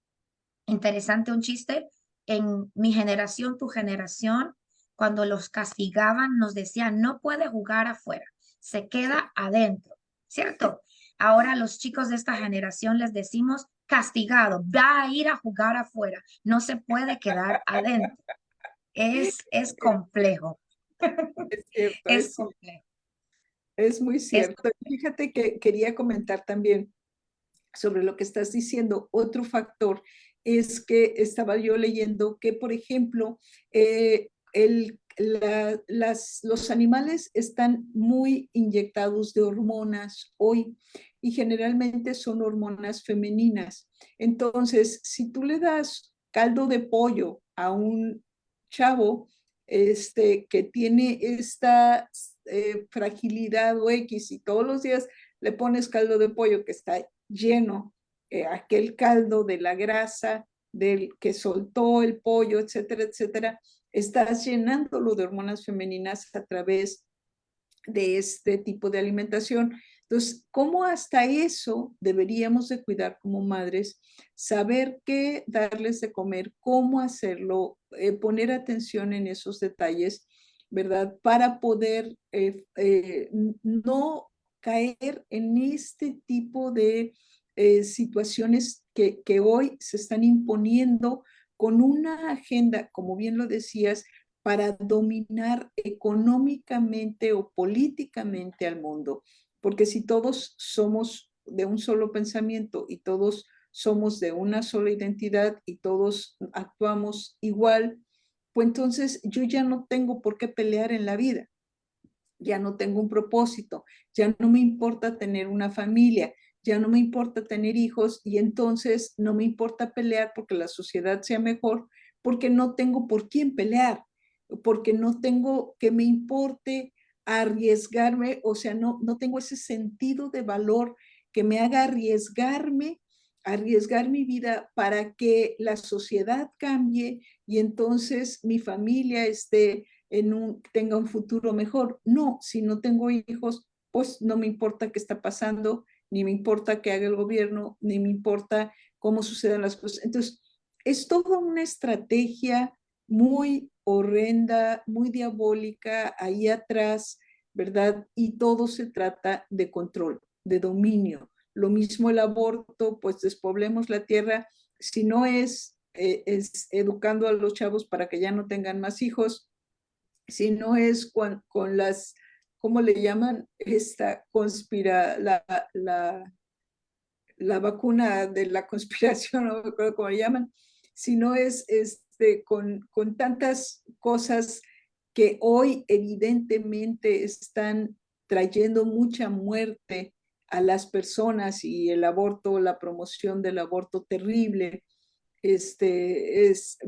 Interesante un chiste. En mi generación, tu generación, cuando los castigaban, nos decían, no puede jugar afuera, se Sí. queda adentro, ¿cierto? Ahora a los chicos de esta generación les decimos, castigado, va a ir a jugar afuera, no se puede quedar adentro. Es complejo, Es cierto, es complejo, es muy es cierto. Fíjate que quería comentar también sobre lo que estás diciendo. Otro factor es que estaba yo leyendo que, por ejemplo, los animales están muy inyectados de hormonas hoy y generalmente son hormonas femeninas. Entonces, si tú le das caldo de pollo a un chavo que tiene esta fragilidad o X y todos los días le pones caldo de pollo que está lleno, aquel caldo de la grasa del que soltó el pollo, etcétera, etcétera, estás llenándolo de hormonas femeninas a través de este tipo de alimentación. Entonces, ¿cómo hasta eso deberíamos de cuidar como madres? Saber qué darles de comer, cómo hacerlo, poner atención en esos detalles, ¿verdad? Para poder no caer en este tipo de situaciones que hoy se están imponiendo con una agenda, como bien lo decías, para dominar económicamente o políticamente al mundo. Porque si todos somos de un solo pensamiento y todos somos de una sola identidad y todos actuamos igual, pues entonces yo ya no tengo por qué pelear en la vida, ya no tengo un propósito, ya no me importa tener una familia, ya no me importa tener hijos y entonces no me importa pelear porque la sociedad sea mejor, porque no tengo por quién pelear, porque no tengo que me importe arriesgarme, o sea, no tengo ese sentido de valor que me haga arriesgarme, arriesgar mi vida para que la sociedad cambie y entonces mi familia esté tenga un futuro mejor. No, si no tengo hijos, pues no me importa qué está pasando, ni me importa qué haga el gobierno, ni me importa cómo sucedan las cosas. Entonces, es toda una estrategia muy horrenda, muy diabólica ahí atrás, ¿verdad? Y todo se trata de control, de dominio. Lo mismo el aborto, pues despoblemos la tierra, si no es educando a los chavos para que ya no tengan más hijos, si no es con las, ¿cómo le llaman? Esta la vacuna de la conspiración, no me acuerdo cómo le llaman, sino es con tantas cosas que hoy evidentemente están trayendo mucha muerte a las personas y el aborto, la promoción del aborto terrible,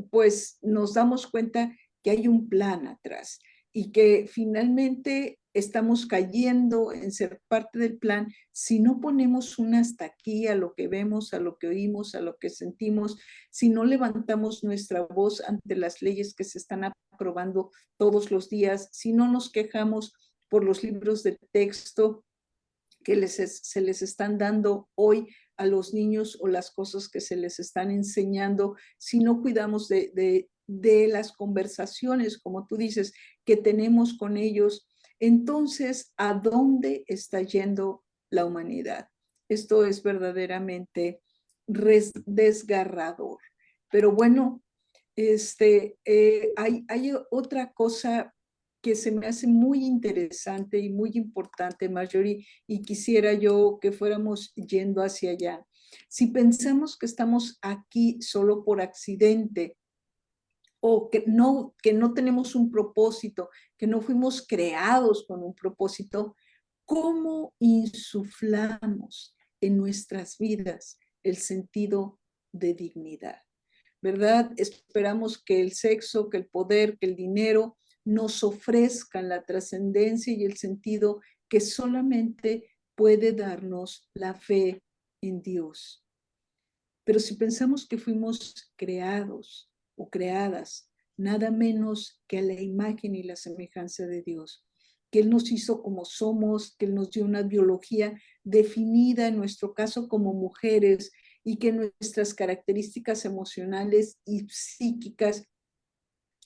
pues nos damos cuenta que hay un plan atrás y que finalmente estamos cayendo en ser parte del plan si no ponemos un hasta aquí a lo que vemos, a lo que oímos, a lo que sentimos, si no levantamos nuestra voz ante las leyes que se están aprobando todos los días, si no nos quejamos por los libros de texto que se les están dando hoy a los niños o las cosas que se les están enseñando, si no cuidamos de las conversaciones, como tú dices, que tenemos con ellos, entonces, ¿a dónde está yendo la humanidad? Esto es verdaderamente desgarrador. Pero bueno, hay otra cosa que se me hace muy interesante y muy importante, Marjorie, y quisiera yo que fuéramos yendo hacia allá. Si pensamos que estamos aquí solo por accidente o que no tenemos un propósito, que no fuimos creados con un propósito, ¿cómo insuflamos en nuestras vidas el sentido de dignidad? ¿Verdad? Esperamos que el sexo, que el poder, que el dinero nos ofrezcan la trascendencia y el sentido que solamente puede darnos la fe en Dios. Pero si pensamos que fuimos creados o creadas nada menos que a la imagen y la semejanza de Dios, que Él nos hizo como somos, que Él nos dio una biología definida, en nuestro caso como mujeres, y que nuestras características emocionales y psíquicas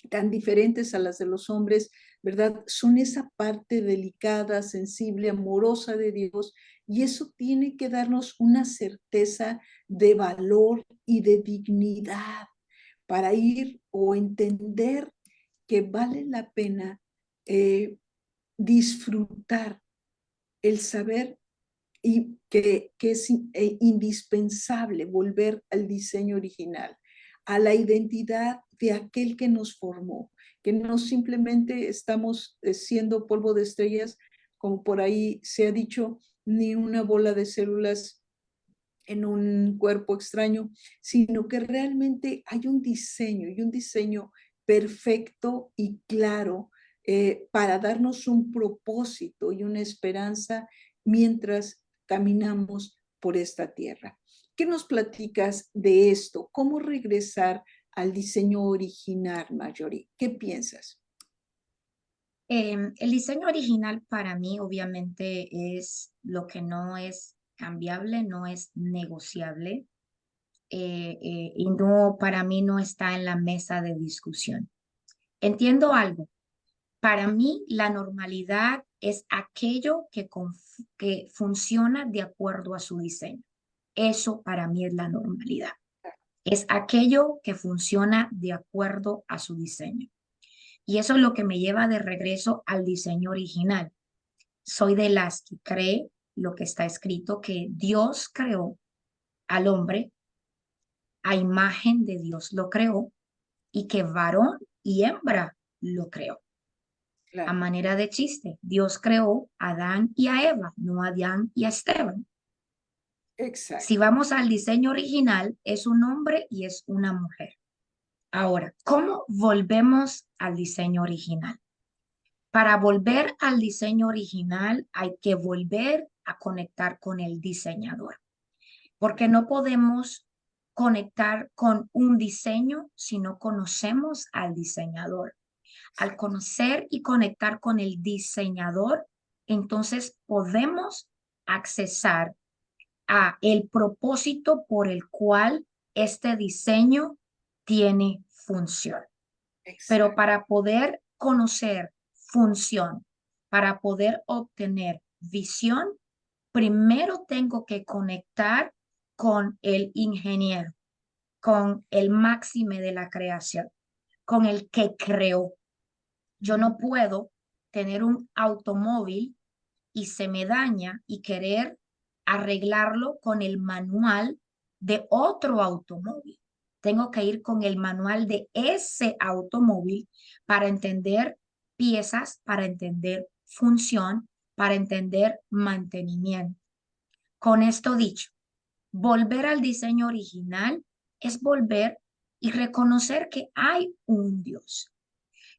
tan diferentes a las de los hombres, ¿verdad? Son esa parte delicada, sensible, amorosa de Dios, y eso tiene que darnos una certeza de valor y de dignidad para ir o entender que vale la pena disfrutar el saber y que es indispensable volver al diseño original, a la identidad de aquel que nos formó, que no simplemente estamos siendo polvo de estrellas, como por ahí se ha dicho, ni una bola de células en un cuerpo extraño, sino que realmente hay un diseño y un diseño perfecto y claro para darnos un propósito y una esperanza mientras caminamos por esta tierra. ¿Qué nos platicas de esto? ¿Cómo regresar al diseño original, Marjorie? ¿Qué piensas? El diseño original para mí obviamente es lo que no es cambiable, no es negociable, y no, para mí no está en la mesa de discusión. Entiendo algo. Para mí, la normalidad es aquello que funciona de acuerdo a su diseño. Eso para mí es la normalidad. Es aquello que funciona de acuerdo a su diseño. Y eso es lo que me lleva de regreso al diseño original. Soy de las que cree lo que está escrito, que Dios creó al hombre, a imagen de Dios lo creó, y que varón y hembra lo creó. A Claro, manera de chiste, Dios creó a Adán y a Eva, no a Adán y a Esteban. Si exacto. vamos al diseño original, es un hombre y es una mujer. Ahora, ¿cómo volvemos al diseño original? Para volver al diseño original hay que volver a conectar con el diseñador, porque no podemos conectar con un diseño si no conocemos al diseñador. Al Exacto. conocer y conectar con el diseñador, entonces podemos accesar a el propósito por el cual este diseño tiene función. Pero Exacto. para poder conocer función, para poder obtener visión, primero tengo que conectar con el ingeniero, con el máxime de la creación, con el que creó. Yo no puedo tener un automóvil y se me daña y querer arreglarlo con el manual de otro automóvil. Tengo que ir con el manual de ese automóvil para entender piezas, para entender función, para entender mantenimiento. Con esto dicho, volver al diseño original es volver y reconocer que hay un Dios,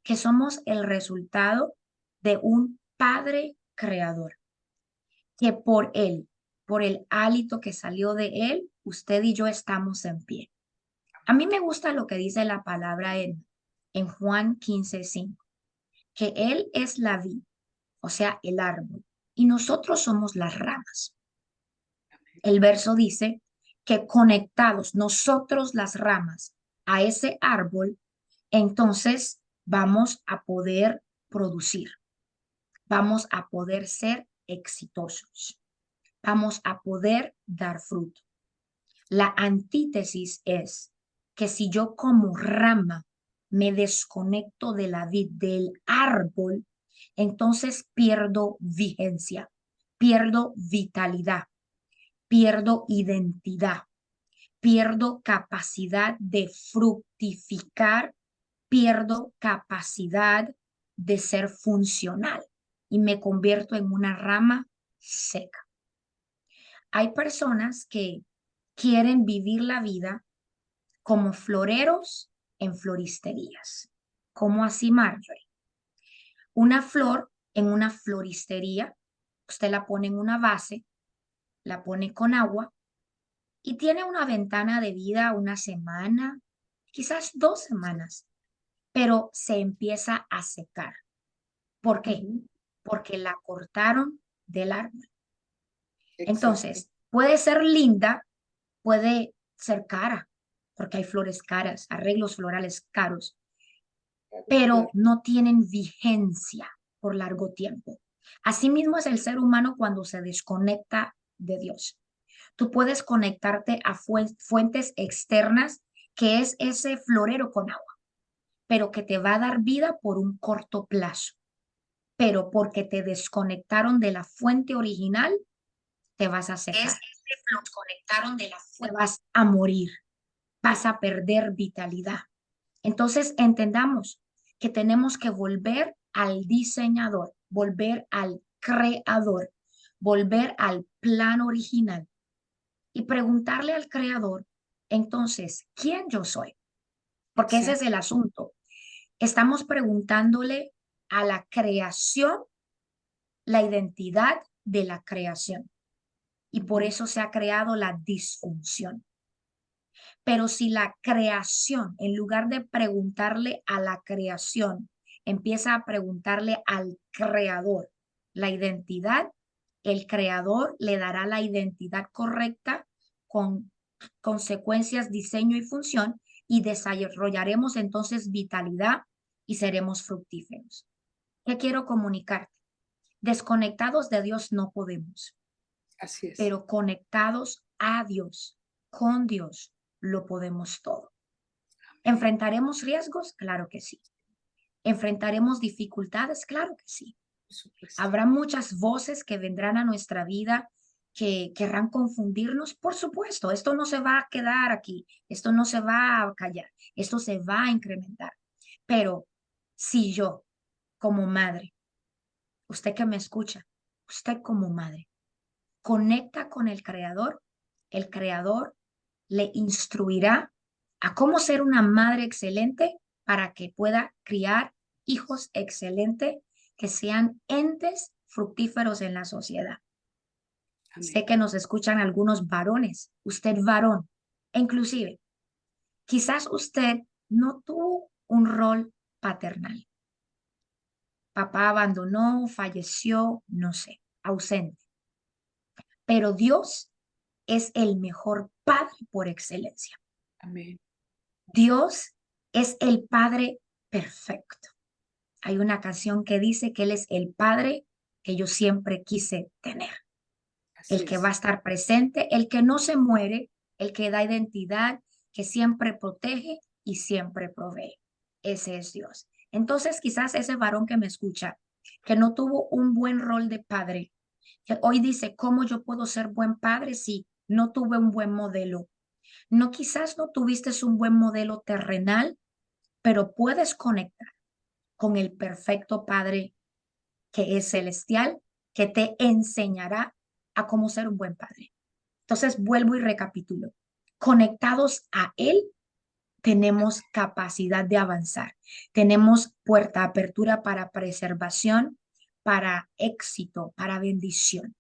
que somos el resultado de un Padre creador, que por el hálito que salió de él, usted y yo estamos en pie. A mí me gusta lo que dice la palabra en Juan 15:5, que él es la vid, o sea, el árbol, y nosotros somos las ramas. El verso dice que conectados nosotros las ramas a ese árbol, entonces vamos a poder producir, vamos a poder ser exitosos, vamos a poder dar fruto. La antítesis es que si yo como rama me desconecto de la vid, del árbol, entonces pierdo vigencia, pierdo vitalidad, pierdo identidad, pierdo capacidad de fructificar, pierdo capacidad de ser funcional y me convierto en una rama seca. Hay personas que quieren vivir la vida como floreros en floristerías. ¿Cómo así, Marjorie? Una flor en una floristería, usted la pone en una base, la pone con agua y tiene una ventana de vida una semana, quizás 2 semanas, pero se empieza a secar. ¿Por qué? Ujú. Porque la cortaron del árbol. Exacto. Entonces, puede ser linda, puede ser cara, porque hay flores caras, arreglos florales caros, Claro, pero claro. no tienen vigencia por largo tiempo. Asimismo es el ser humano cuando se desconecta de Dios. Tú puedes conectarte a fuentes externas, que es ese florero con agua, pero que te va a dar vida por un corto plazo. Pero porque te desconectaron de la fuente original, te vas a secar. Los conectaron de la fuente. Te vas a morir, vas a perder vitalidad. Entonces, entendamos que tenemos que volver al diseñador, volver al creador, volver al plan original y preguntarle al creador, entonces, ¿quién yo soy? Porque ese es Exacto. el asunto. Estamos preguntándole a la creación la identidad de la creación y por Ujú. eso se ha creado la disfunción. Pero si la creación, en lugar de preguntarle a la creación, empieza a preguntarle al creador la identidad, el creador le dará la identidad correcta con consecuencias, diseño y función y desarrollaremos entonces vitalidad y seremos fructíferos. ¿Qué quiero comunicarte? Desconectados de Dios no podemos, Así es. pero conectados a Dios, con Dios, lo podemos todo. Amén. ¿Enfrentaremos riesgos? Claro que sí. ¿Enfrentaremos dificultades? Claro que sí. Por supuesto. ¿Habrá muchas voces que vendrán a nuestra vida que querrán confundirnos? Por supuesto, esto no se va a quedar aquí, esto no se va a callar, esto se va a incrementar. Pero si yo, como madre, usted que me escucha, usted como madre, conecta con el creador le instruirá a cómo ser una madre excelente para que pueda criar hijos excelentes que sean entes fructíferos en la sociedad. Amén. Sé que nos escuchan algunos varones, usted varón, e inclusive quizás usted no tuvo un rol paternal. Papá abandonó, falleció, no sé, ausente. Pero Dios es el mejor padre por excelencia. Amén. Dios es el padre perfecto. Hay una canción que dice que Él es el padre que yo siempre quise tener, Así el que va a es. estar presente, el que no se muere, el que da identidad, que siempre protege y siempre provee. Ese es Dios. Entonces, quizás ese varón que me escucha, que no tuvo un buen rol de padre, que hoy dice, ¿cómo yo puedo ser buen padre si no tuve un buen modelo? No, quizás no tuviste un buen modelo terrenal, pero puedes conectar con el perfecto Padre que es Sí. celestial, que te enseñará a cómo ser un buen padre. Entonces, vuelvo y recapitulo. Conectados a Él, tenemos capacidad de avanzar. Tenemos puerta, apertura para preservación, para éxito, para bendición.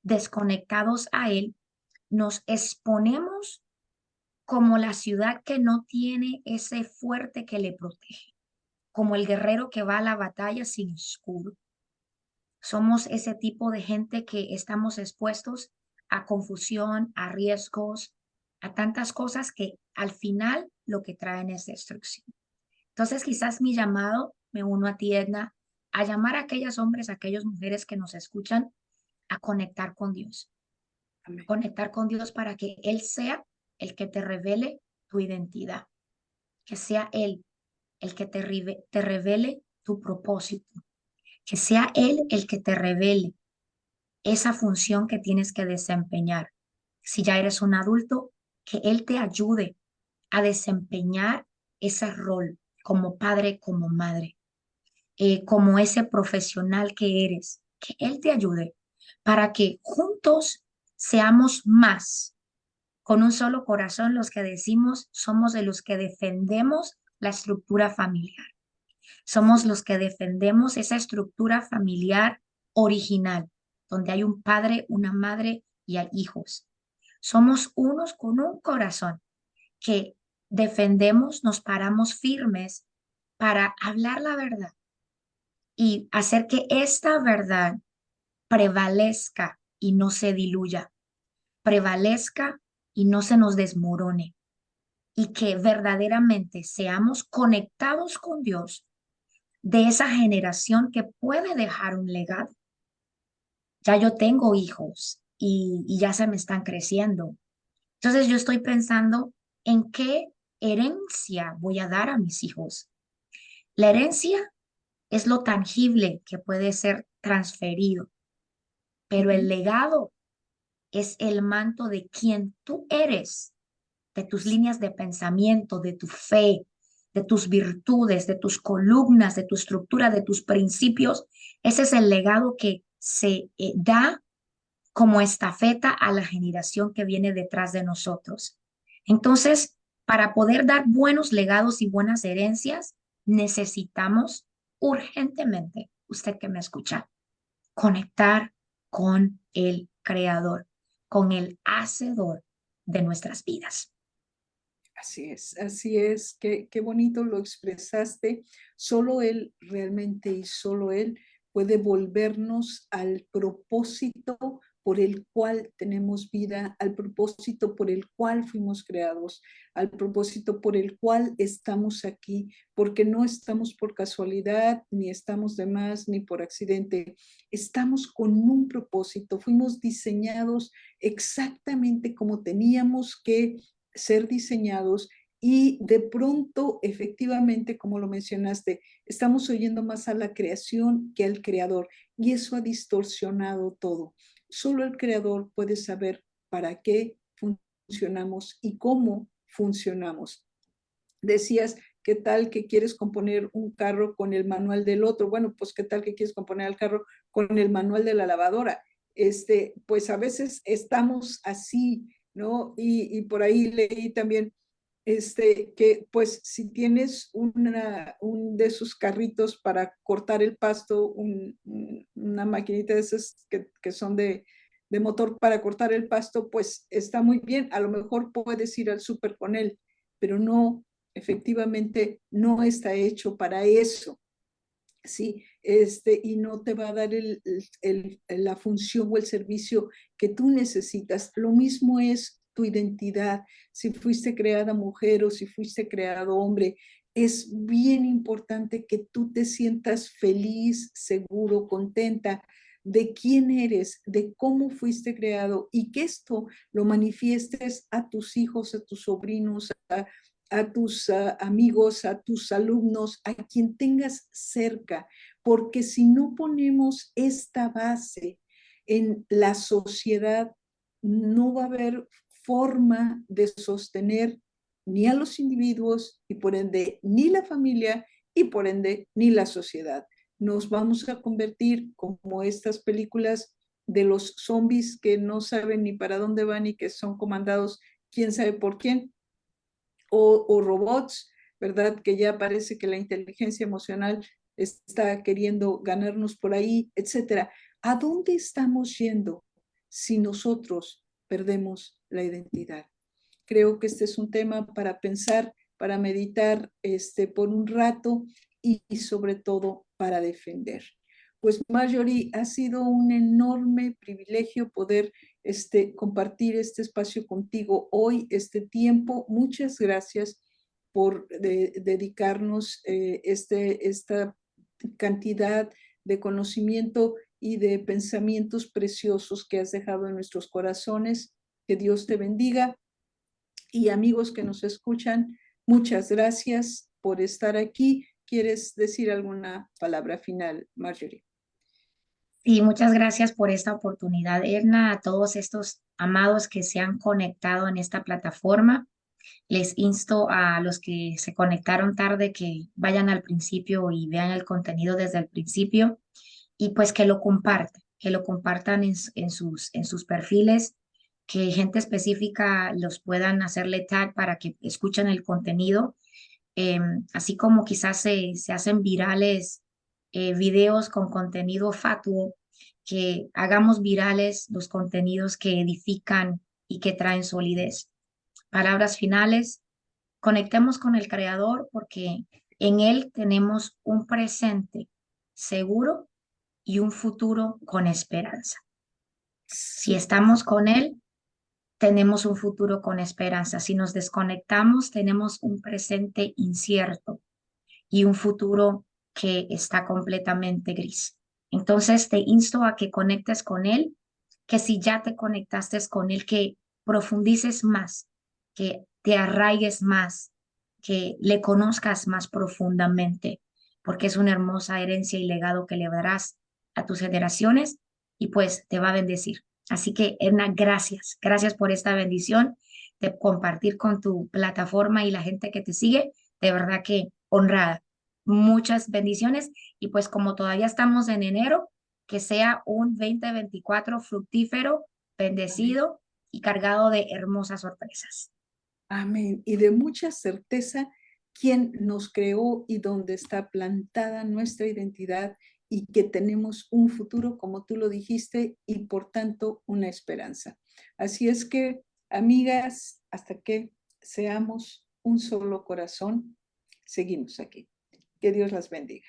Desconectados a Él, nos exponemos como la ciudad que no tiene ese fuerte que le protege, como el guerrero que va a la batalla sin escudo. Somos ese tipo de gente que estamos expuestos a confusión, a riesgos, a tantas cosas que al final lo que traen es destrucción. Entonces, quizás mi llamado, me uno a ti, Edna, a llamar a aquellos hombres, a aquellas mujeres que nos escuchan, a conectar con Dios, Amén. conectar con Dios para que Él sea el que te revele tu identidad, que sea Él el que te revele tu propósito, que sea Él el que te revele esa función que tienes que desempeñar. Si ya eres un adulto, que Él te ayude a desempeñar ese rol como padre, como madre, como ese profesional que eres, que Él te ayude para que juntos seamos más, con un solo corazón, los que decimos somos de los que defendemos la estructura familiar. Somos Sí. los que defendemos esa estructura familiar original, donde hay un padre, una madre y hay hijos. Somos unos con un corazón que defendemos, nos paramos firmes para hablar la verdad y hacer que esta verdad prevalezca y no se diluya, prevalezca y no se nos desmorone, y que verdaderamente seamos conectados con Dios de esa generación que puede dejar un legado. Ya yo tengo hijos y ya se me están creciendo. Entonces yo estoy pensando en qué herencia voy a dar a mis hijos. La herencia es lo tangible que puede ser transferido, pero el Ujú. legado es el manto de quien tú eres, de tus Sí. líneas de pensamiento, de tu fe, de tus virtudes, de tus columnas, de tu estructura, de tus principios. Ese es el legado que se da como estafeta a la generación que viene detrás de nosotros. Entonces, para poder dar buenos legados y buenas herencias, necesitamos urgentemente, usted que me escucha, conectar con el Creador, con el Hacedor de nuestras vidas. Así es, qué bonito lo expresaste. Solo Él realmente y solo Él puede volvernos al propósito por el cual tenemos vida, al propósito por el cual fuimos creados, al propósito por el cual estamos aquí, porque no estamos por casualidad, ni estamos de más, ni por accidente. Estamos con un propósito, fuimos diseñados exactamente como teníamos que ser diseñados y de pronto, efectivamente, como lo mencionaste, estamos oyendo más a la creación que al creador y eso ha distorsionado todo. Solo el creador puede saber para qué funcionamos y cómo funcionamos. Decías, ¿qué tal que quieres componer un carro con el manual del otro? Bueno, pues ¿qué tal que quieres componer el carro con el manual de la lavadora? Pues a veces estamos así, ¿no? Y por ahí leí también que pues si tienes un de esos carritos para cortar el pasto, una maquinita de esas que son de motor para cortar el pasto, pues está muy bien, a lo mejor puedes ir al súper con él, pero no, efectivamente no está hecho para eso. Sí, y no te va a dar la función o el servicio que tú necesitas. Lo mismo es tu identidad, si fuiste creada mujer o si fuiste creado hombre. Es bien importante que tú te sientas feliz, seguro, contenta de quién eres, de cómo fuiste creado y que esto lo manifiestes a tus hijos, a tus sobrinos, a tus amigos, a tus alumnos, a quien tengas cerca, porque si no ponemos esta base en la sociedad, no va a haber forma de sostener ni a los individuos y por ende ni la familia y por ende ni la sociedad. Nos vamos a convertir como estas películas de los zombies que no saben ni para dónde van y que son comandados quién sabe por quién, o robots, ¿verdad? Que ya parece que la inteligencia emocional está queriendo ganarnos por ahí, etcétera. ¿A dónde estamos yendo si nosotros perdemos la identidad? Creo que este es un tema para pensar, para meditar por un rato y sobre todo para defender. Pues Marjorie, ha sido un enorme privilegio poder compartir este espacio contigo hoy, este tiempo. Muchas gracias por dedicarnos esta cantidad de conocimiento y de pensamientos preciosos que has dejado en nuestros corazones. Que Dios te bendiga. Y amigos que nos escuchan, muchas gracias por estar aquí. ¿Quieres decir alguna palabra final, Marjorie? Y muchas gracias por esta oportunidad, Edna, a todos estos amados que se han conectado en esta plataforma. Les insto a los que se conectaron tarde que vayan al principio y vean el contenido desde el principio y pues que lo compartan en sus perfiles, que gente específica los puedan hacerle tag para que escuchen el contenido, así como quizás se hacen virales videos con contenido fatuo, que hagamos virales los contenidos que edifican y que traen solidez. Palabras finales, conectemos con el Creador porque en Él tenemos un presente seguro y un futuro con esperanza. Si Sí, estamos con Él, tenemos un futuro con esperanza. Si nos desconectamos, tenemos un presente incierto y un futuro que está completamente gris. Entonces te insto a que conectes con Él, que si ya te conectaste con Él, que profundices más, que te arraigues más, que le conozcas más profundamente, porque es una hermosa herencia y legado que le darás a tus generaciones y pues te va a bendecir. Así que, Edna, gracias. Gracias por esta bendición de compartir con tu plataforma y la gente que te sigue. de verdad que honrada. Muchas bendiciones y pues como todavía estamos en enero, que sea un 2024 fructífero, Amén. bendecido y cargado de hermosas sorpresas. Amén. Y de mucha certeza, quién nos creó y dónde está plantada nuestra identidad y que tenemos un futuro, como tú lo dijiste, y por tanto una esperanza. Así es que, amigas, hasta que seamos un solo corazón, seguimos aquí. Que Dios las bendiga.